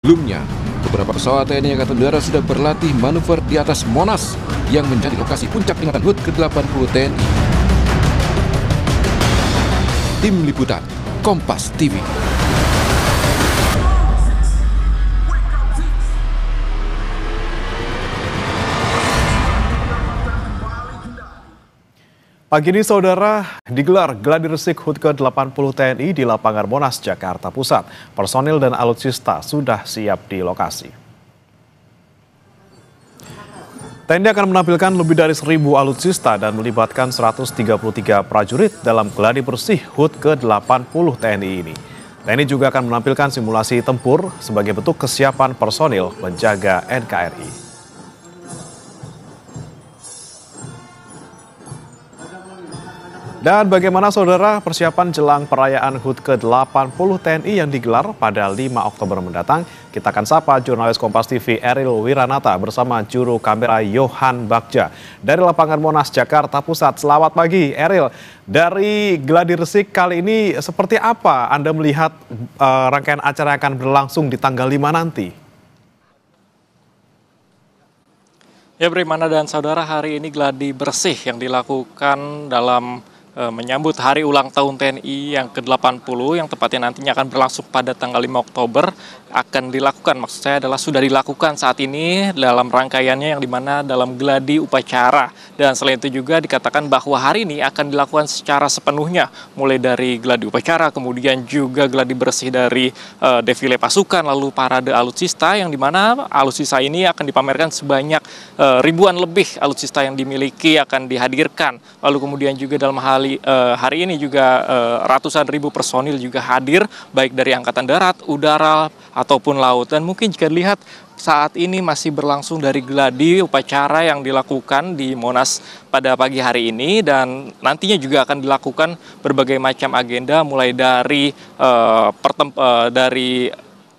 Sebelumnya, beberapa pesawat TNI Angkatan Udara sudah berlatih manuver di atas Monas yang menjadi lokasi puncak peringatan HUT ke-80 TNI. Tim Liputan, Kompas TV. Pagi ini, saudara, digelar gladi resik HUT ke-80 TNI di lapangan Monas, Jakarta Pusat. Personil dan alutsista sudah siap di lokasi. TNI akan menampilkan lebih dari 1.000 alutsista dan melibatkan 133 prajurit dalam gladi bersih HUT ke-80 TNI ini. TNI juga akan menampilkan simulasi tempur sebagai bentuk kesiapan personil menjaga NKRI. Dan bagaimana, saudara, persiapan jelang perayaan HUT ke-80 TNI yang digelar pada 5 Oktober mendatang? Kita akan sapa jurnalis Kompas TV Eril Wiranata bersama juru kamera Yohan Bagja dari lapangan Monas, Jakarta Pusat. Selamat pagi, Eril. Dari gladi resik kali ini seperti apa Anda melihat rangkaian acara yang akan berlangsung di tanggal 5 nanti? Ya, Brimana dan saudara, hari ini gladi bersih yang dilakukan dalam menyambut hari ulang tahun TNI yang ke-80 yang tepatnya nantinya akan berlangsung pada tanggal 5 Oktober akan dilakukan, maksud saya adalah sudah dilakukan saat ini dalam rangkaiannya yang dimana dalam gladi upacara. Dan selain itu juga dikatakan bahwa hari ini akan dilakukan secara sepenuhnya, mulai dari gladi upacara, kemudian juga gladi bersih dari defile pasukan, lalu parade alutsista yang dimana alutsista ini akan dipamerkan sebanyak ribuan lebih alutsista yang dimiliki akan dihadirkan. Lalu kemudian juga dalam hari ini juga ratusan ribu personil juga hadir, baik dari Angkatan Darat, Udara, ataupun Laut. Dan mungkin jika dilihat saat ini masih berlangsung dari gladi upacara yang dilakukan di Monas pada pagi hari ini, dan nantinya juga akan dilakukan berbagai macam agenda, mulai dari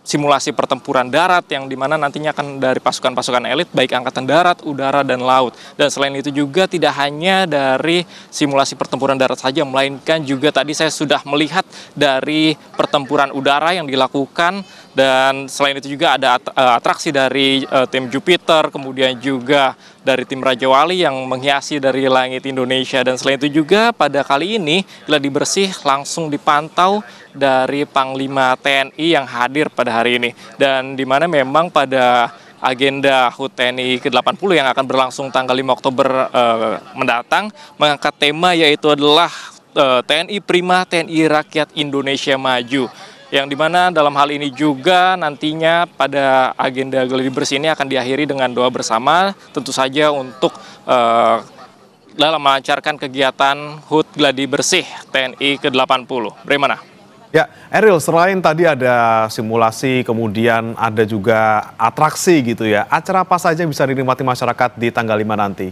simulasi pertempuran darat yang dimana nantinya akan dari pasukan-pasukan elit baik Angkatan Darat, Udara, dan Laut. Dan selain itu juga tidak hanya dari simulasi pertempuran darat saja, melainkan juga tadi saya sudah melihat dari pertempuran udara yang dilakukan. Dan selain itu juga ada atraksi dari tim Jupiter, kemudian juga dari tim Raja Wali yang menghiasi dari langit Indonesia. Dan selain itu juga pada kali ini gladi bersih langsung dipantau dari Panglima TNI yang hadir pada hari ini. Dan di mana memang pada agenda HUT TNI ke-80 yang akan berlangsung tanggal 5 Oktober mendatang mengangkat tema yaitu adalah TNI Prima, TNI Rakyat Indonesia Maju. Yang dimana dalam hal ini juga nantinya pada agenda gladi bersih ini akan diakhiri dengan doa bersama, tentu saja untuk dalam melancarkan kegiatan HUT gladi bersih TNI ke-80. Bagaimana? Ya, Eril, selain tadi ada simulasi, kemudian ada juga atraksi gitu ya, acara apa saja bisa dinikmati masyarakat di tanggal 5 nanti?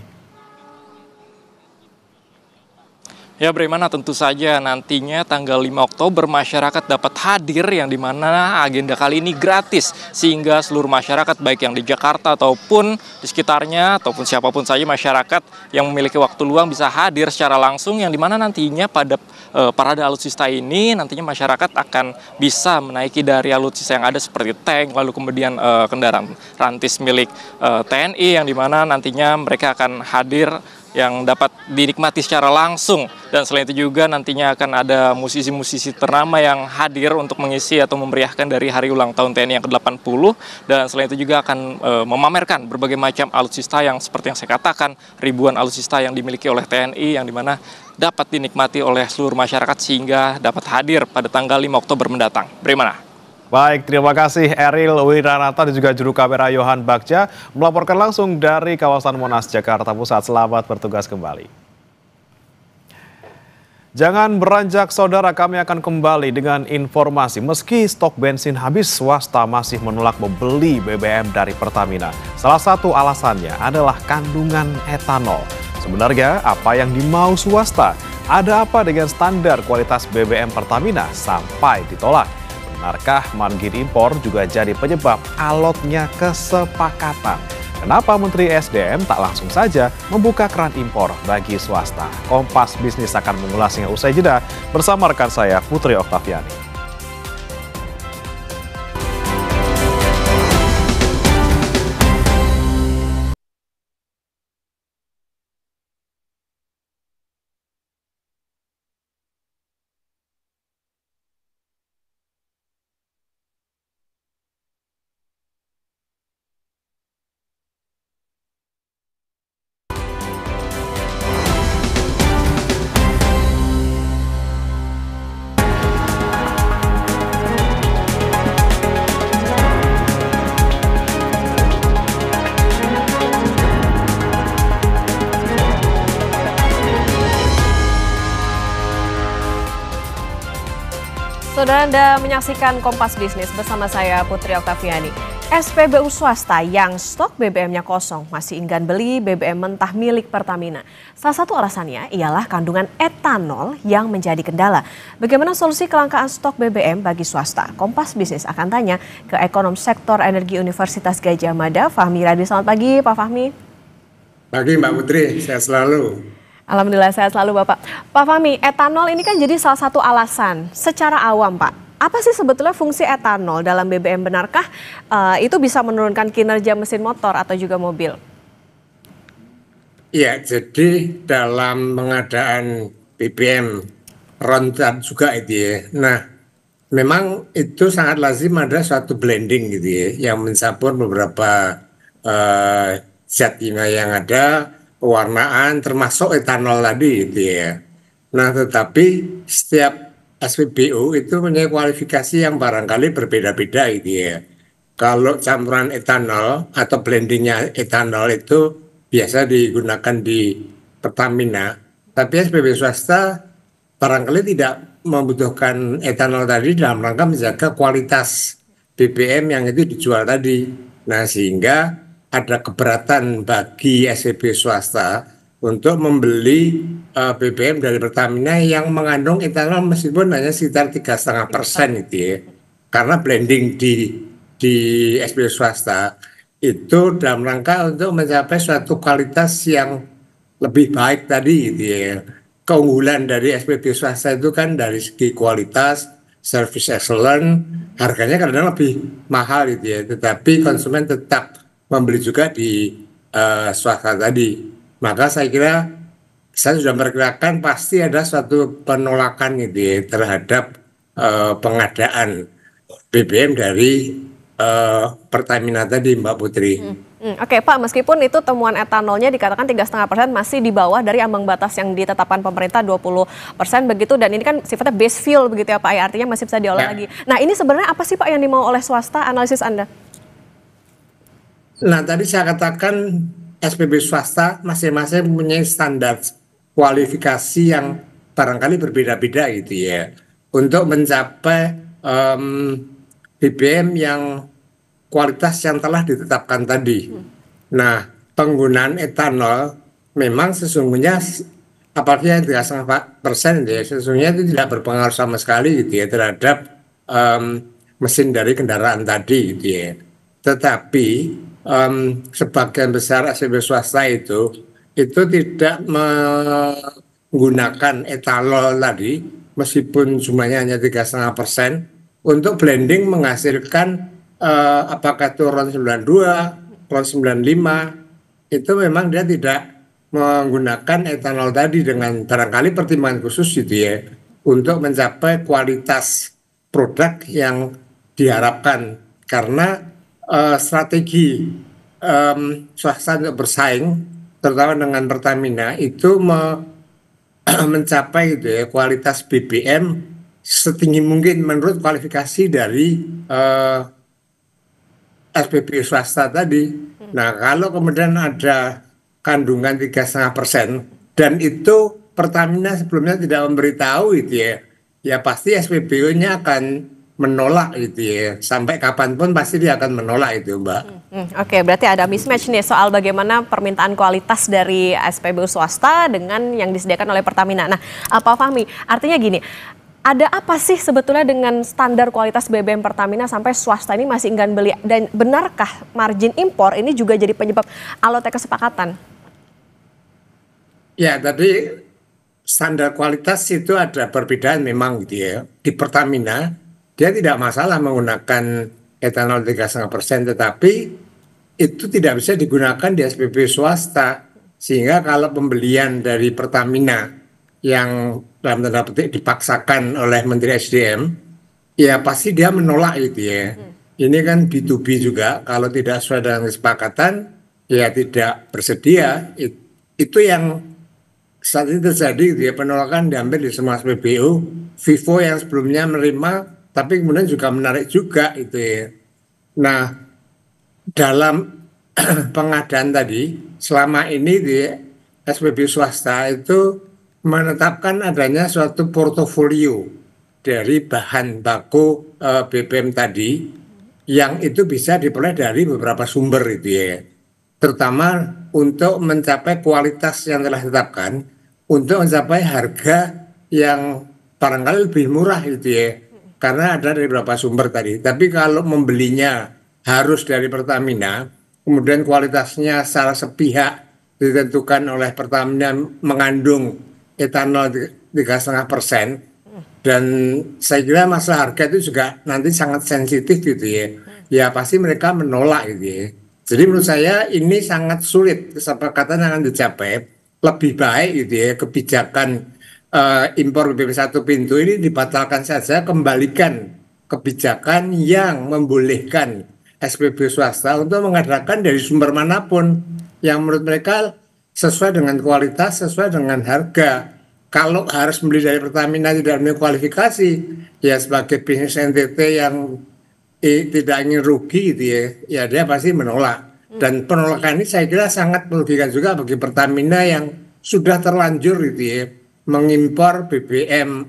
Ya, bagaimana tentu saja nantinya tanggal 5 Oktober masyarakat dapat hadir yang dimana agenda kali ini gratis sehingga seluruh masyarakat baik yang di Jakarta ataupun di sekitarnya ataupun siapapun saja masyarakat yang memiliki waktu luang bisa hadir secara langsung yang dimana nantinya pada parade alutsista ini nantinya masyarakat akan bisa menaiki dari alutsista yang ada seperti tank lalu kemudian kendaraan rantis milik TNI yang dimana nantinya mereka akan hadir yang dapat dinikmati secara langsung. Dan selain itu juga nantinya akan ada musisi-musisi ternama yang hadir untuk mengisi atau memeriahkan dari hari ulang tahun TNI yang ke-80. Dan selain itu juga akan memamerkan berbagai macam alutsista yang seperti yang saya katakan, ribuan alutsista yang dimiliki oleh TNI yang dimana dapat dinikmati oleh seluruh masyarakat sehingga dapat hadir pada tanggal 5 Oktober mendatang. Bagaimana? Baik, terima kasih Eril Wiranata dan juga juru kamera Yohan Bagja melaporkan langsung dari kawasan Monas, Jakarta Pusat. Selamat bertugas kembali. Jangan beranjak saudara, kami akan kembali dengan informasi. Meski stok bensin habis, swasta masih menolak membeli BBM dari Pertamina. Salah satu alasannya adalah kandungan etanol. Sebenarnya apa yang dimau swasta? Ada apa dengan standar kualitas BBM Pertamina sampai ditolak? Benarkah manggil impor juga jadi penyebab alotnya kesepakatan? Kenapa Menteri SDM tak langsung saja membuka keran impor bagi swasta? Kompas Bisnis akan mengulasnya usai jeda bersama rekan saya Putri Oktaviani. Saudara, Anda menyaksikan Kompas Bisnis bersama saya Putri Oktaviani. SPBU swasta yang stok BBM-nya kosong masih enggan beli BBM mentah milik Pertamina. Salah satu alasannya ialah kandungan etanol yang menjadi kendala. Bagaimana solusi kelangkaan stok BBM bagi swasta? Kompas Bisnis akan tanya ke Ekonom Sektor Energi Universitas Gadjah Mada, Fahmi Radi. Selamat pagi, Pak Fahmi. Pagi Mbak Putri, sehat selalu. Alhamdulillah sehat selalu Bapak. Pak Fahmi, etanol ini kan jadi salah satu alasan secara awam Pak. Apa sih sebetulnya fungsi etanol dalam BBM? Benarkah itu bisa menurunkan kinerja mesin motor atau juga mobil? Iya, jadi dalam pengadaan BBM rontan juga itu ya. Nah, memang itu sangat lazim ada suatu blending gitu ya, yang mencampur beberapa zat kimia yang ada, pewarnaan termasuk etanol tadi gitu ya. Nah, tetapi setiap SPBU itu punya kualifikasi yang barangkali berbeda-beda gitu ya. Kalau campuran etanol atau blendingnya etanol itu biasa digunakan di Pertamina, tapi SPBU swasta barangkali tidak membutuhkan etanol tadi dalam rangka menjaga kualitas BBM yang itu dijual tadi. Nah, sehingga ada keberatan bagi SPBU swasta untuk membeli BBM dari Pertamina yang mengandung etanol meskipun hanya sekitar 3,5% itu ya. Karena blending di SPBU swasta itu dalam rangka untuk mencapai suatu kualitas yang lebih baik tadi gitu ya. Keunggulan dari SPBU swasta itu kan dari segi kualitas, service excellent, harganya kadang lebih mahal gitu ya. Tetapi konsumen tetap membeli juga di swasta tadi. Maka saya kira saya sudah memperkirakan pasti ada suatu penolakan gitu ya, terhadap pengadaan BBM dari Pertamina tadi Mbak Putri. Oke Pak, meskipun itu temuan etanolnya dikatakan 3,5% masih di bawah dari ambang batas yang ditetapkan pemerintah 20% begitu, dan ini kan sifatnya base fuel begitu ya Pak, ya, artinya masih bisa diolah lagi. Nah, ini sebenarnya apa sih Pak yang dimau oleh swasta, analisis Anda? Nah, tadi saya katakan SPBU swasta masing-masing mempunyai standar kualifikasi yang barangkali berbeda-beda gitu ya, untuk mencapai BBM yang kualitas yang telah ditetapkan tadi. Nah, penggunaan etanol memang sesungguhnya apalagi yang 3,5% gitu ya, sesungguhnya itu tidak berpengaruh sama sekali gitu ya terhadap mesin dari kendaraan tadi gitu ya. Tetapi sebagian besar SPBU swasta itu tidak menggunakan etanol tadi, meskipun jumlahnya hanya 3,5%, untuk blending menghasilkan apakah itu RON 92, RON 95, itu memang dia tidak menggunakan etanol tadi dengan barangkali pertimbangan khusus gitu ya, untuk mencapai kualitas produk yang diharapkan. Karena strategi swasta untuk bersaing, terutama dengan Pertamina, itu mencapai gitu ya, kualitas BBM setinggi mungkin menurut kualifikasi dari SPBU swasta tadi. Nah, kalau kemudian ada kandungan 3,5% dan itu Pertamina sebelumnya tidak memberitahu gitu ya pasti SPBU-nya akan menolak gitu ya. Sampai kapanpun pasti dia akan menolak itu, Mbak. Oke, berarti ada mismatch nih soal bagaimana permintaan kualitas dari SPBU swasta dengan yang disediakan oleh Pertamina. Nah, Pak Fahmi, artinya gini, ada apa sih sebetulnya dengan standar kualitas BBM Pertamina sampai swasta ini masih enggan beli? Dan benarkah margin impor ini juga jadi penyebab alotnya kesepakatan? Ya, tadi standar kualitas itu ada perbedaan memang gitu ya. Di Pertamina, dia tidak masalah menggunakan etanol 3,5%, tetapi itu tidak bisa digunakan di SPBU swasta. Sehingga kalau pembelian dari Pertamina yang dalam tanda petik dipaksakan oleh Menteri SDM, ya pasti dia menolak gitu ya. Ini kan B2B juga, kalau tidak sesuai dengan kesepakatan, ya tidak bersedia. Itu yang saat ini terjadi gitu ya, penolakan diambil di semua SPBU. Vivo yang sebelumnya menerima, tapi kemudian juga menarik juga itu ya. Nah, dalam pengadaan tadi, selama ini di SPBU swasta itu menetapkan adanya suatu portofolio dari bahan baku BBM tadi yang itu bisa diperoleh dari beberapa sumber itu ya. Terutama untuk mencapai kualitas yang telah ditetapkan, untuk mencapai harga yang barangkali lebih murah gitu ya. Karena ada dari beberapa sumber tadi. Tapi kalau membelinya harus dari Pertamina, kemudian kualitasnya secara sepihak ditentukan oleh Pertamina mengandung etanol 3,5%, dan saya kira masalah harga itu juga nanti sangat sensitif gitu ya. Ya pasti mereka menolak gitu ya. Jadi menurut saya ini sangat sulit kesepakatan yang akan dicapai. Lebih baik gitu ya kebijakan impor BBM satu pintu ini dibatalkan saja, kembalikan kebijakan yang membolehkan SPBU swasta untuk mengadakan dari sumber manapun yang menurut mereka sesuai dengan kualitas, sesuai dengan harga. Kalau harus membeli dari Pertamina tidak memiliki kualifikasi, ya sebagai bisnis NTT yang tidak ingin rugi gitu ya dia pasti menolak. Dan penolakan ini saya kira sangat merugikan juga bagi Pertamina yang sudah terlanjur gitu ya mengimpor BBM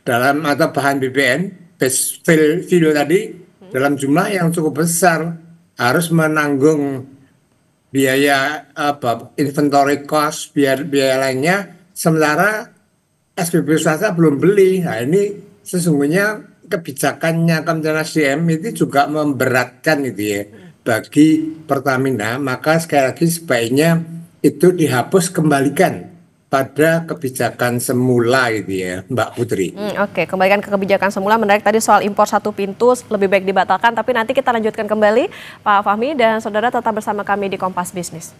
dalam atau bahan BBM base fuel tadi dalam jumlah yang cukup besar, harus menanggung biaya inventory cost, biaya lainnya, sementara SPBU swasta belum beli. Nah ini sesungguhnya kebijakannya Kementerian SDM itu juga memberatkan gitu ya bagi Pertamina. Maka sekali lagi sebaiknya itu dihapus, kembalikan pada kebijakan semula itu ya, Mbak Putri. Oke, kembalikan ke kebijakan semula. Menarik tadi soal impor satu pintu lebih baik dibatalkan, tapi nanti kita lanjutkan kembali. Pak Fahmi dan saudara tetap bersama kami di Kompas Bisnis.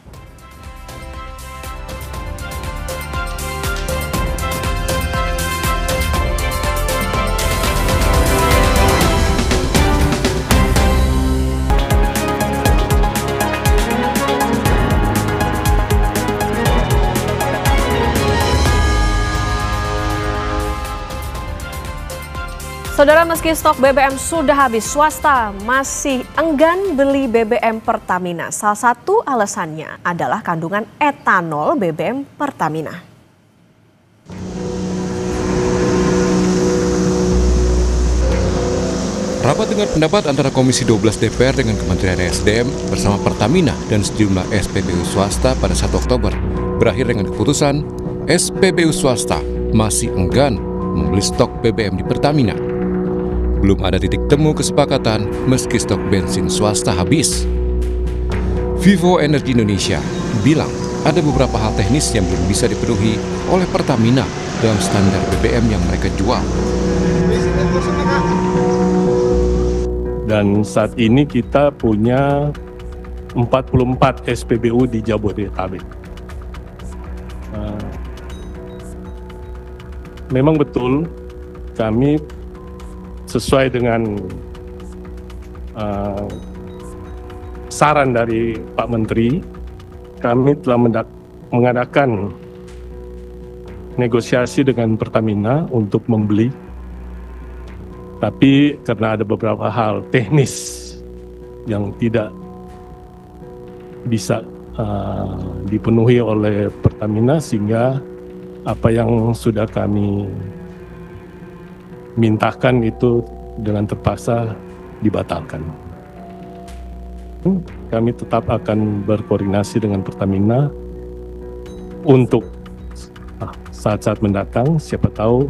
Saudara, meski stok BBM sudah habis, swasta masih enggan beli BBM Pertamina. Salah satu alasannya adalah kandungan etanol BBM Pertamina. Rapat dengar pendapat antara Komisi 12 DPR dengan Kementerian SDM bersama Pertamina dan sejumlah SPBU swasta pada 1 Oktober berakhir dengan keputusan SPBU swasta masih enggan membeli stok BBM di Pertamina. Belum ada titik temu kesepakatan meski stok bensin swasta habis. Vivo Energy Indonesia bilang ada beberapa hal teknis yang belum bisa dipenuhi oleh Pertamina dalam standar BBM yang mereka jual. Dan saat ini kita punya 44 SPBU di Jabodetabek. Memang betul kami sesuai dengan saran dari Pak Menteri, kami telah mengadakan negosiasi dengan Pertamina untuk membeli. Tapi karena ada beberapa hal teknis yang tidak bisa dipenuhi oleh Pertamina, sehingga apa yang sudah kami mintakan itu dengan terpaksa dibatalkan. Kami tetap akan berkoordinasi dengan Pertamina untuk saat-saat mendatang, siapa tahu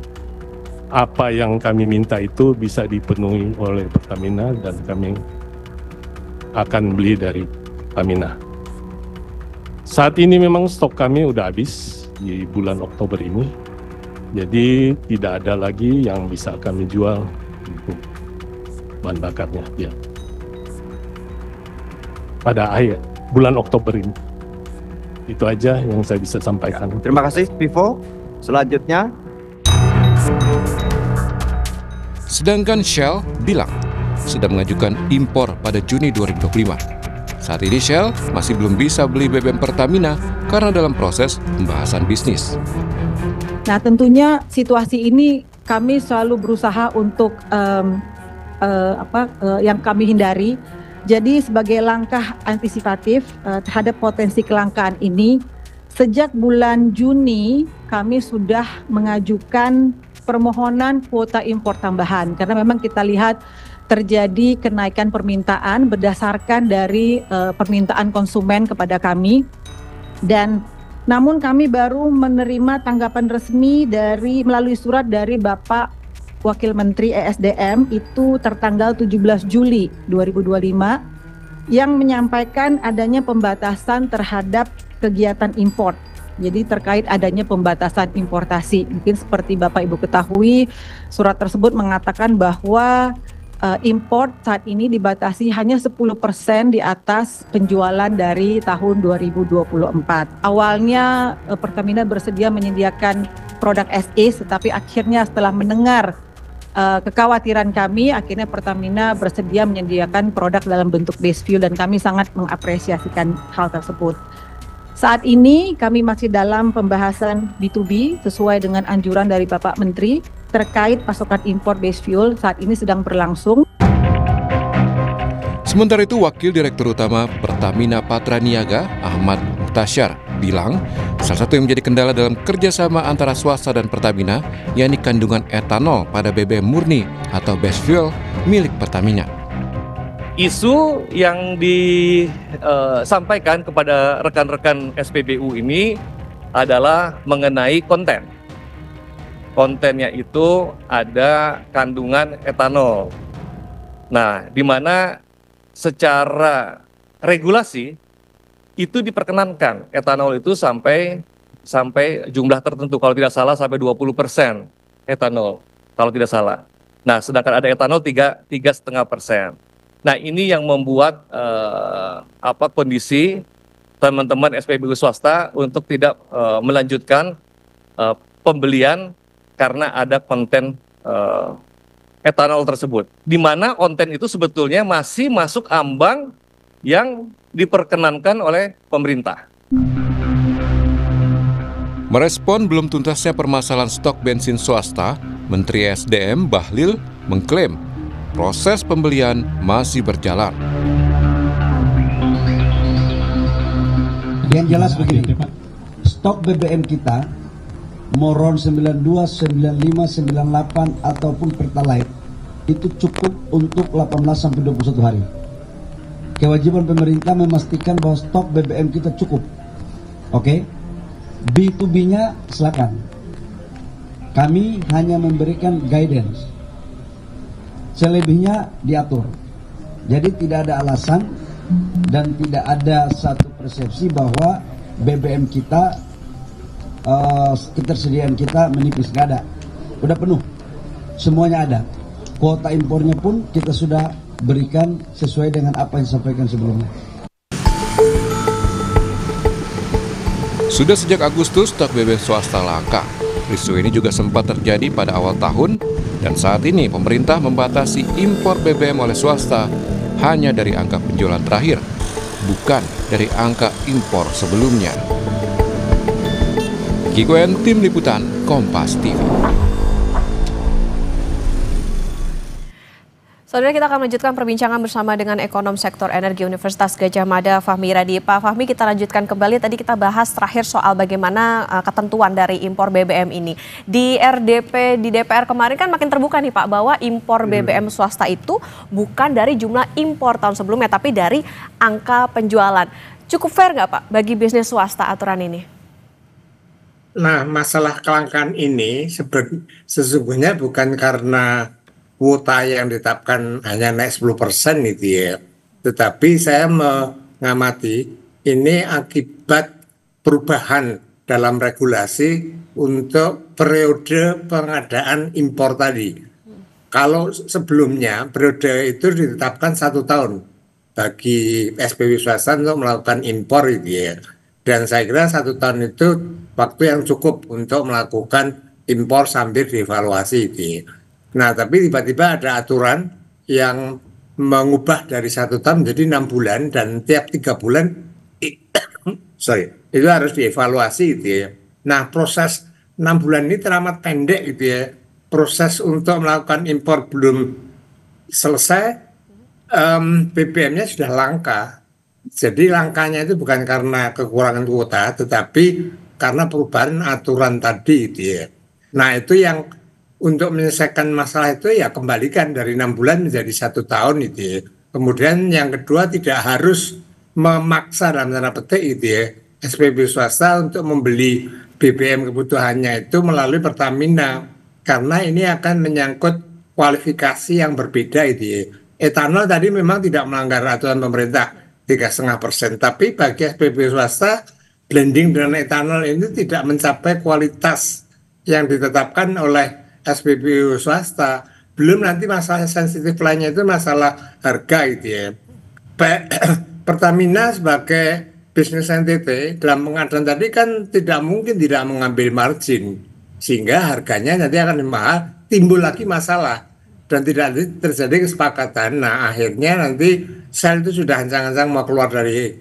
apa yang kami minta itu bisa dipenuhi oleh Pertamina dan kami akan beli dari Pertamina. Saat ini memang stok kami udah habis di bulan Oktober ini, jadi tidak ada lagi yang bisa kami jual untuk bahan bakarnya. Ya. Pada akhir bulan Oktober ini. Itu aja yang saya bisa sampaikan. Terima kasih, Vivo. Selanjutnya. Sedangkan Shell bilang sudah mengajukan impor pada Juni 2025. Saat ini Shell masih belum bisa beli BBM Pertamina karena dalam proses pembahasan bisnis. Nah, tentunya situasi ini kami selalu berusaha untuk yang kami hindari. Jadi sebagai langkah antisipatif terhadap potensi kelangkaan ini, sejak bulan Juni kami sudah mengajukan permohonan kuota impor tambahan karena memang kita lihat terjadi kenaikan permintaan berdasarkan dari permintaan konsumen kepada kami, dan namun kami baru menerima tanggapan resmi melalui surat dari Bapak Wakil Menteri ESDM itu tertanggal 17 Juli 2025 yang menyampaikan adanya pembatasan terhadap kegiatan impor. Jadi terkait adanya pembatasan importasi. Mungkin seperti Bapak Ibu ketahui, surat tersebut mengatakan bahwa import saat ini dibatasi hanya 10% di atas penjualan dari tahun 2024. Awalnya Pertamina bersedia menyediakan produk SE, tetapi akhirnya setelah mendengar kekhawatiran kami, akhirnya Pertamina bersedia menyediakan produk dalam bentuk base fuel dan kami sangat mengapresiasikan hal tersebut. Saat ini kami masih dalam pembahasan B2B sesuai dengan anjuran dari Bapak Menteri terkait pasokan impor base fuel saat ini sedang berlangsung. Sementara itu, Wakil Direktur Utama Pertamina Patraniaga, Ahmad Muhtasyar, bilang salah satu yang menjadi kendala dalam kerjasama antara swasta dan Pertamina yakni kandungan etanol pada BBM murni atau base fuel milik Pertamina. Isu yang disampaikan kepada rekan-rekan SPBU ini adalah mengenai konten. Kontennya itu ada kandungan etanol. Nah, di mana secara regulasi itu diperkenankan etanol itu sampai jumlah tertentu, kalau tidak salah sampai 20% etanol, kalau tidak salah. Nah, sedangkan ada etanol 3,5%. Nah, ini yang membuat kondisi teman-teman SPBU swasta untuk tidak melanjutkan pembelian karena ada konten etanol tersebut. Di mana konten itu sebetulnya masih masuk ambang yang diperkenankan oleh pemerintah. Merespon belum tuntasnya permasalahan stok bensin swasta, Menteri SDM Bahlil mengklaim proses pembelian masih berjalan. Yang jelas begini, stok BBM kita mau RON 92, 95, 98 ataupun Pertalite itu cukup untuk 18 sampai 21 hari. Kewajiban pemerintah memastikan bahwa stok BBM kita cukup. Oke? B2B-nya silakan. Kami hanya memberikan guidance. Selebihnya diatur. Jadi tidak ada alasan dan tidak ada satu persepsi bahwa BBM kita, ketersediaan kita menipis. Nggak ada. Udah penuh. Semuanya ada. Kuota impornya pun kita sudah berikan sesuai dengan apa yang disampaikan sebelumnya. Sudah sejak Agustus, stok BBM swasta langka. Isu ini juga sempat terjadi pada awal tahun, dan saat ini pemerintah membatasi impor BBM oleh swasta hanya dari angka penjualan terakhir, bukan dari angka impor sebelumnya. Kikuen, Tim Liputan, Kompas TV. Saudara, kita akan melanjutkan perbincangan bersama dengan ekonom sektor energi Universitas Gadjah Mada, Fahmi Radi. Pak Fahmi, kita lanjutkan kembali. Tadi kita bahas terakhir soal bagaimana ketentuan dari impor BBM ini. Di RDP, di DPR kemarin kan makin terbuka nih Pak, bahwa impor BBM swasta itu bukan dari jumlah impor tahun sebelumnya, tapi dari angka penjualan. Cukup fair nggak Pak bagi bisnis swasta aturan ini? Nah, masalah kelangkaan ini sesungguhnya bukan karena kuota yang ditetapkan hanya naik 10% itu ya. Tetapi saya mengamati ini akibat perubahan dalam regulasi untuk periode pengadaan impor tadi. Kalau sebelumnya periode itu ditetapkan 1 tahun bagi SPB swasta untuk melakukan impor itu ya. Dan saya kira 1 tahun itu waktu yang cukup untuk melakukan impor sambil dievaluasi itu ya. Nah, tapi tiba-tiba ada aturan yang mengubah dari 1 tahun menjadi 6 bulan dan tiap 3 bulan itu harus dievaluasi gitu ya. Nah, proses 6 bulan ini teramat pendek gitu ya. Proses untuk melakukan impor belum selesai, BBM-nya sudah langka. Jadi langkanya itu bukan karena kekurangan kuota, tetapi karena perubahan aturan tadi gitu ya. Nah, itu yang untuk menyelesaikan masalah itu ya kembalikan dari 6 bulan menjadi 1 tahun itu ya. Kemudian yang kedua tidak harus memaksa dalam tanda petik itu ya SPB swasta untuk membeli BBM kebutuhannya itu melalui Pertamina, karena ini akan menyangkut kualifikasi yang berbeda itu ya. Etanol tadi memang tidak melanggar aturan pemerintah 3,5%, tapi bagi SPB swasta blending dengan etanol ini tidak mencapai kualitas yang ditetapkan oleh SPBU swasta. Belum nanti masalah sensitif lainnya itu masalah harga gitu ya. Pertamina sebagai bisnis entity dalam pengadaan tadi kan tidak mungkin tidak mengambil margin, sehingga harganya nanti akan mahal, timbul lagi masalah dan tidak terjadi kesepakatan. Nah, akhirnya nanti Shell itu sudah ancang-ancang mau keluar dari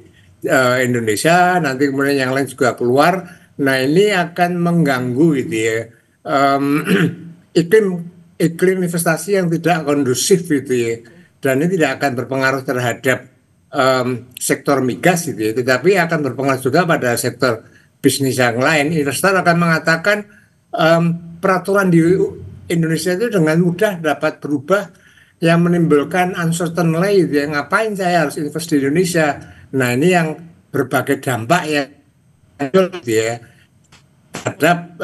Indonesia, nanti kemudian yang lain juga keluar. Nah, ini akan mengganggu gitu ya. Iklim investasi yang tidak kondusif gitu ya, dan ini tidak akan berpengaruh terhadap sektor migas gitu ya, tetapi akan berpengaruh juga pada sektor bisnis yang lain. Investor akan mengatakan peraturan di Indonesia itu dengan mudah dapat berubah, yang menimbulkan uncertainty gitu ya. Ngapain saya harus invest di Indonesia? Nah, ini yang berbagai dampak ya gitu ya terhadap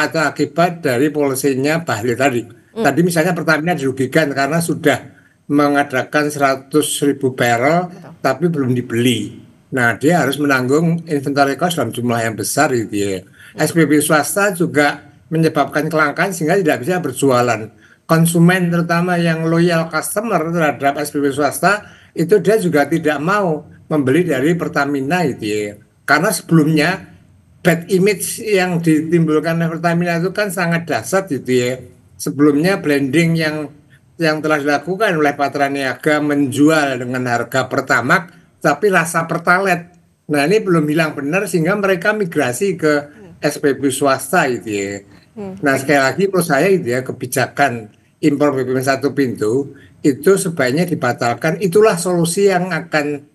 atau akibat dari polisinya Bahlil tadi. Tadi misalnya Pertamina dirugikan karena sudah mengadakan 100.000 barrel tapi belum dibeli. Nah, dia harus menanggung inventory cost dalam jumlah yang besar gitu ya. SPB swasta juga menyebabkan kelangkaan sehingga tidak bisa berjualan. Konsumen terutama yang loyal customer terhadap SPB swasta itu dia juga tidak mau membeli dari Pertamina gitu ya. Karena sebelumnya bad image yang ditimbulkan oleh Pertamina itu kan sangat dahsyat gitu ya. Sebelumnya blending yang telah dilakukan oleh Patraniaga menjual dengan harga Pertamax tapi rasa Pertalite. Nah, ini belum hilang benar sehingga mereka migrasi ke SPB swasta gitu ya. Nah, sekali lagi menurut saya gitu ya, kebijakan impor BBM satu pintu itu sebaiknya dibatalkan. Itulah solusi yang akan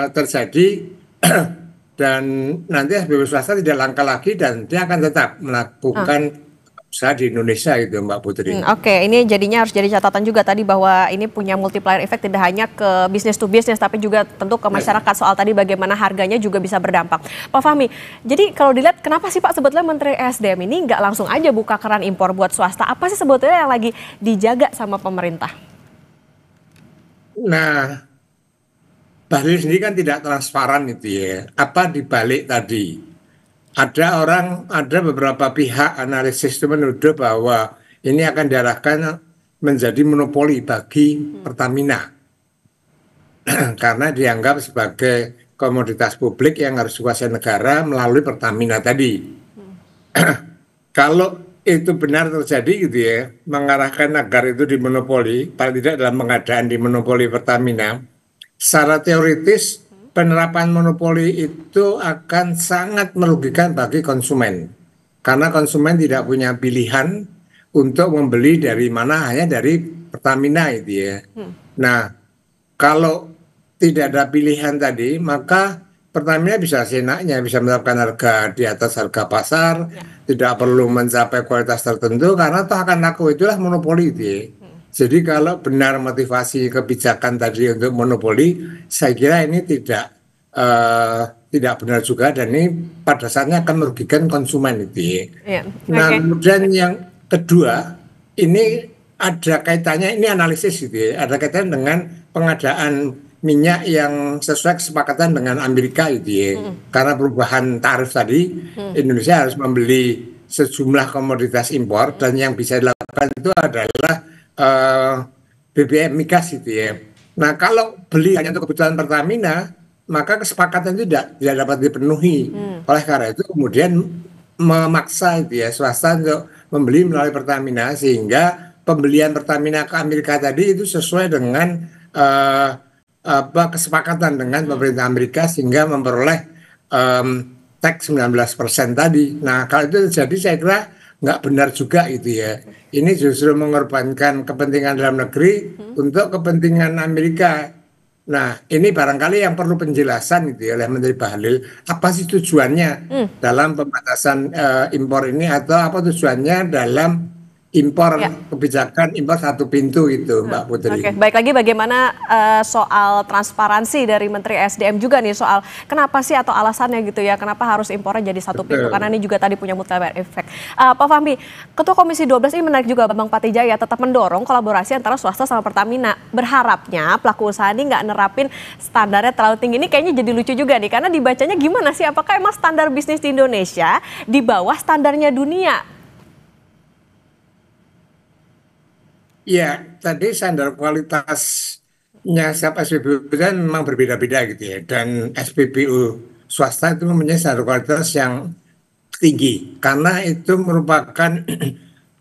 terjadi dan nanti SPB swasta tidak langka lagi dan dia akan tetap melakukan usaha di Indonesia gitu Mbak Putri. Oke, ini jadinya harus jadi catatan juga tadi bahwa ini punya multiplier effect tidak hanya ke bisnis to bisnis tapi juga tentu ke masyarakat soal tadi bagaimana harganya juga bisa berdampak. Pak Fahmi, jadi kalau dilihat kenapa sih Pak sebetulnya Menteri SDM ini nggak langsung aja buka keran impor buat swasta? Apa sih sebetulnya yang lagi dijaga sama pemerintah? Nah, Bahlil sendiri kan tidak transparan itu ya. Apa dibalik tadi? Ada beberapa pihak analisis itu menuduh bahwa ini akan diarahkan menjadi monopoli bagi Pertamina karena dianggap sebagai komoditas publik yang harus dikuasai negara melalui Pertamina tadi. Kalau itu benar terjadi gitu ya, mengarahkan agar itu dimonopoli, paling tidak dalam pengadaan dimonopoli Pertamina, secara teoritis penerapan monopoli itu akan sangat merugikan bagi konsumen. Karena konsumen tidak punya pilihan untuk membeli dari mana, hanya dari Pertamina itu ya. Nah, kalau tidak ada pilihan tadi, maka Pertamina bisa senaknya, bisa menetapkan harga di atas harga pasar, tidak perlu mencapai kualitas tertentu, karena toh akan laku itulah monopoli itu ya. Jadi kalau benar motivasi kebijakan tadi untuk monopoli, saya kira ini tidak benar juga dan ini pada saatnya akan merugikan konsumen itu. Nah, kemudian yang kedua, ini ada kaitannya, ini analisis gitu ya, ada kaitan dengan pengadaan minyak yang sesuai kesepakatan dengan Amerika itu ya. Karena perubahan tarif tadi, Indonesia harus membeli sejumlah komoditas impor dan yang bisa dilakukan itu adalah BBM migas itu ya. Nah, kalau beli hanya untuk kebutuhan Pertamina, maka kesepakatan itu tidak dapat dipenuhi. Oleh karena itu kemudian memaksa itu ya swasta untuk membeli melalui Pertamina, sehingga pembelian Pertamina ke Amerika tadi itu sesuai dengan kesepakatan dengan pemerintah Amerika sehingga memperoleh tax 19% tadi. Nah, kalau itu terjadi saya kira nggak benar juga itu ya. Ini justru mengorbankan kepentingan dalam negeri untuk kepentingan Amerika. Nah, ini barangkali yang perlu penjelasan gitu ya oleh Menteri Bahlil. Apa sih tujuannya dalam pembatasan impor ini, atau apa tujuannya dalam impor kebijakan impor satu pintu itu, Mbak Putri. Oke, baik lagi bagaimana soal transparansi dari Menteri SDM juga nih soal kenapa sih atau alasannya gitu ya, kenapa harus impornya jadi satu pintu, karena ini juga tadi punya multiplier effect. Pak Fahmi, Ketua Komisi 12 ini menarik juga Bambang Patijaya tetap mendorong kolaborasi antara swasta sama Pertamina. Berharapnya pelaku usaha ini nggak nerapin standarnya terlalu tinggi. Ini kayaknya jadi lucu juga nih, karena dibacanya gimana sih, apakah emang standar bisnis di Indonesia di bawah standarnya dunia? Ya, tadi standar kualitasnya setiap SPBU kan memang berbeda-beda gitu ya. Dan SPBU swasta itu mempunyai standar kualitas yang tinggi. Karena itu merupakan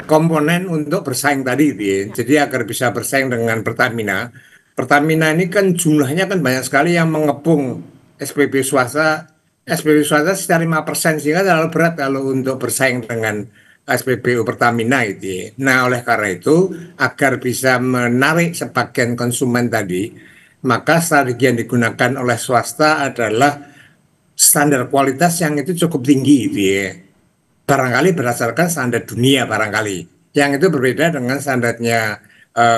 komponen untuk bersaing tadi gitu ya. Jadi agar bisa bersaing dengan Pertamina. Pertamina ini kan jumlahnya kan banyak sekali yang mengepung SPBU swasta. SPBU swasta sekitar 5%, sehingga terlalu berat kalau untuk bersaing dengan SPBU Pertamina itu ya. Nah, oleh karena itu agar bisa menarik sebagian konsumen tadi, maka strategi yang digunakan oleh swasta adalah standar kualitas yang itu cukup tinggi gitu ya. Barangkali berdasarkan standar dunia barangkali. Yang itu berbeda dengan standarnya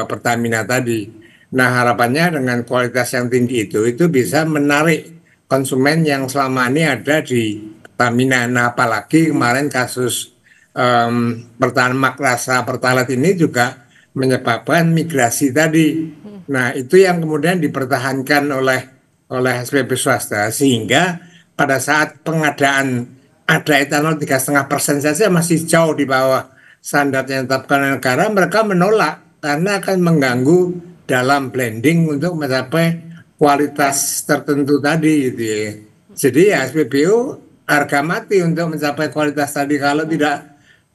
Pertamina tadi. Nah, harapannya dengan kualitas yang tinggi itu bisa menarik konsumen yang selama ini ada di Pertamina. Nah, apalagi kemarin kasus Pertamax rasa Pertalite ini juga menyebabkan migrasi tadi. Nah, itu yang kemudian dipertahankan oleh SPB swasta, sehingga pada saat pengadaan ada etanol 3,5% saja masih jauh di bawah standar yang ditetapkan negara. Mereka menolak karena akan mengganggu dalam blending untuk mencapai kualitas tertentu tadi gitu ya. Jadi ya SPBU harga mati untuk mencapai kualitas tadi. Kalau tidak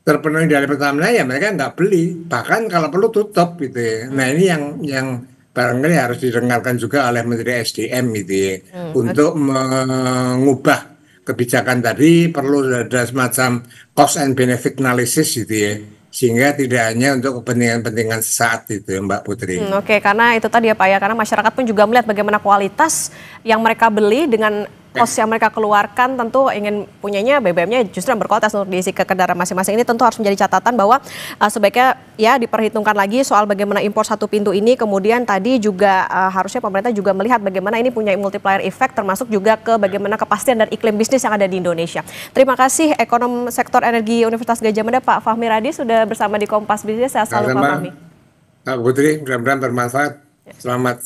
terpenuhi dari Pertamina ya mereka nggak beli, bahkan kalau perlu tutup gitu ya. Nah, ini yang barangkali harus didengarkan juga oleh Menteri SDM gitu ya. Untuk mengubah kebijakan tadi perlu ada semacam cost and benefit analysis gitu ya, sehingga tidak hanya untuk kepentingan-kepentingan sesaat itu ya, Mbak Putri. Oke, karena itu tadi ya Pak ya, karena masyarakat pun juga melihat bagaimana kualitas yang mereka beli dengan kos yang mereka keluarkan tentu ingin punyanya BBM-nya justru yang berkualitas untuk diisi ke kendaraan masing-masing. Ini tentu harus menjadi catatan bahwa sebaiknya ya diperhitungkan lagi soal bagaimana impor satu pintu ini. Kemudian tadi juga harusnya pemerintah juga melihat bagaimana ini punya multiplier effect, termasuk juga ke bagaimana kepastian dan iklim bisnis yang ada di Indonesia. Terima kasih Ekonom Sektor Energi Universitas Gadjah Mada Pak Fahmi Radi sudah bersama di Kompas Bisnis. Sehat selalu Pak Fahmi. Pak Putri, mudah-mudahan bermanfaat. Selamat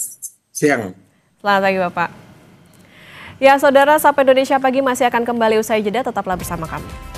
siang. Selamat pagi Bapak. Ya, Saudara, Sapa Indonesia Pagi masih akan kembali usai jeda, tetaplah bersama kami.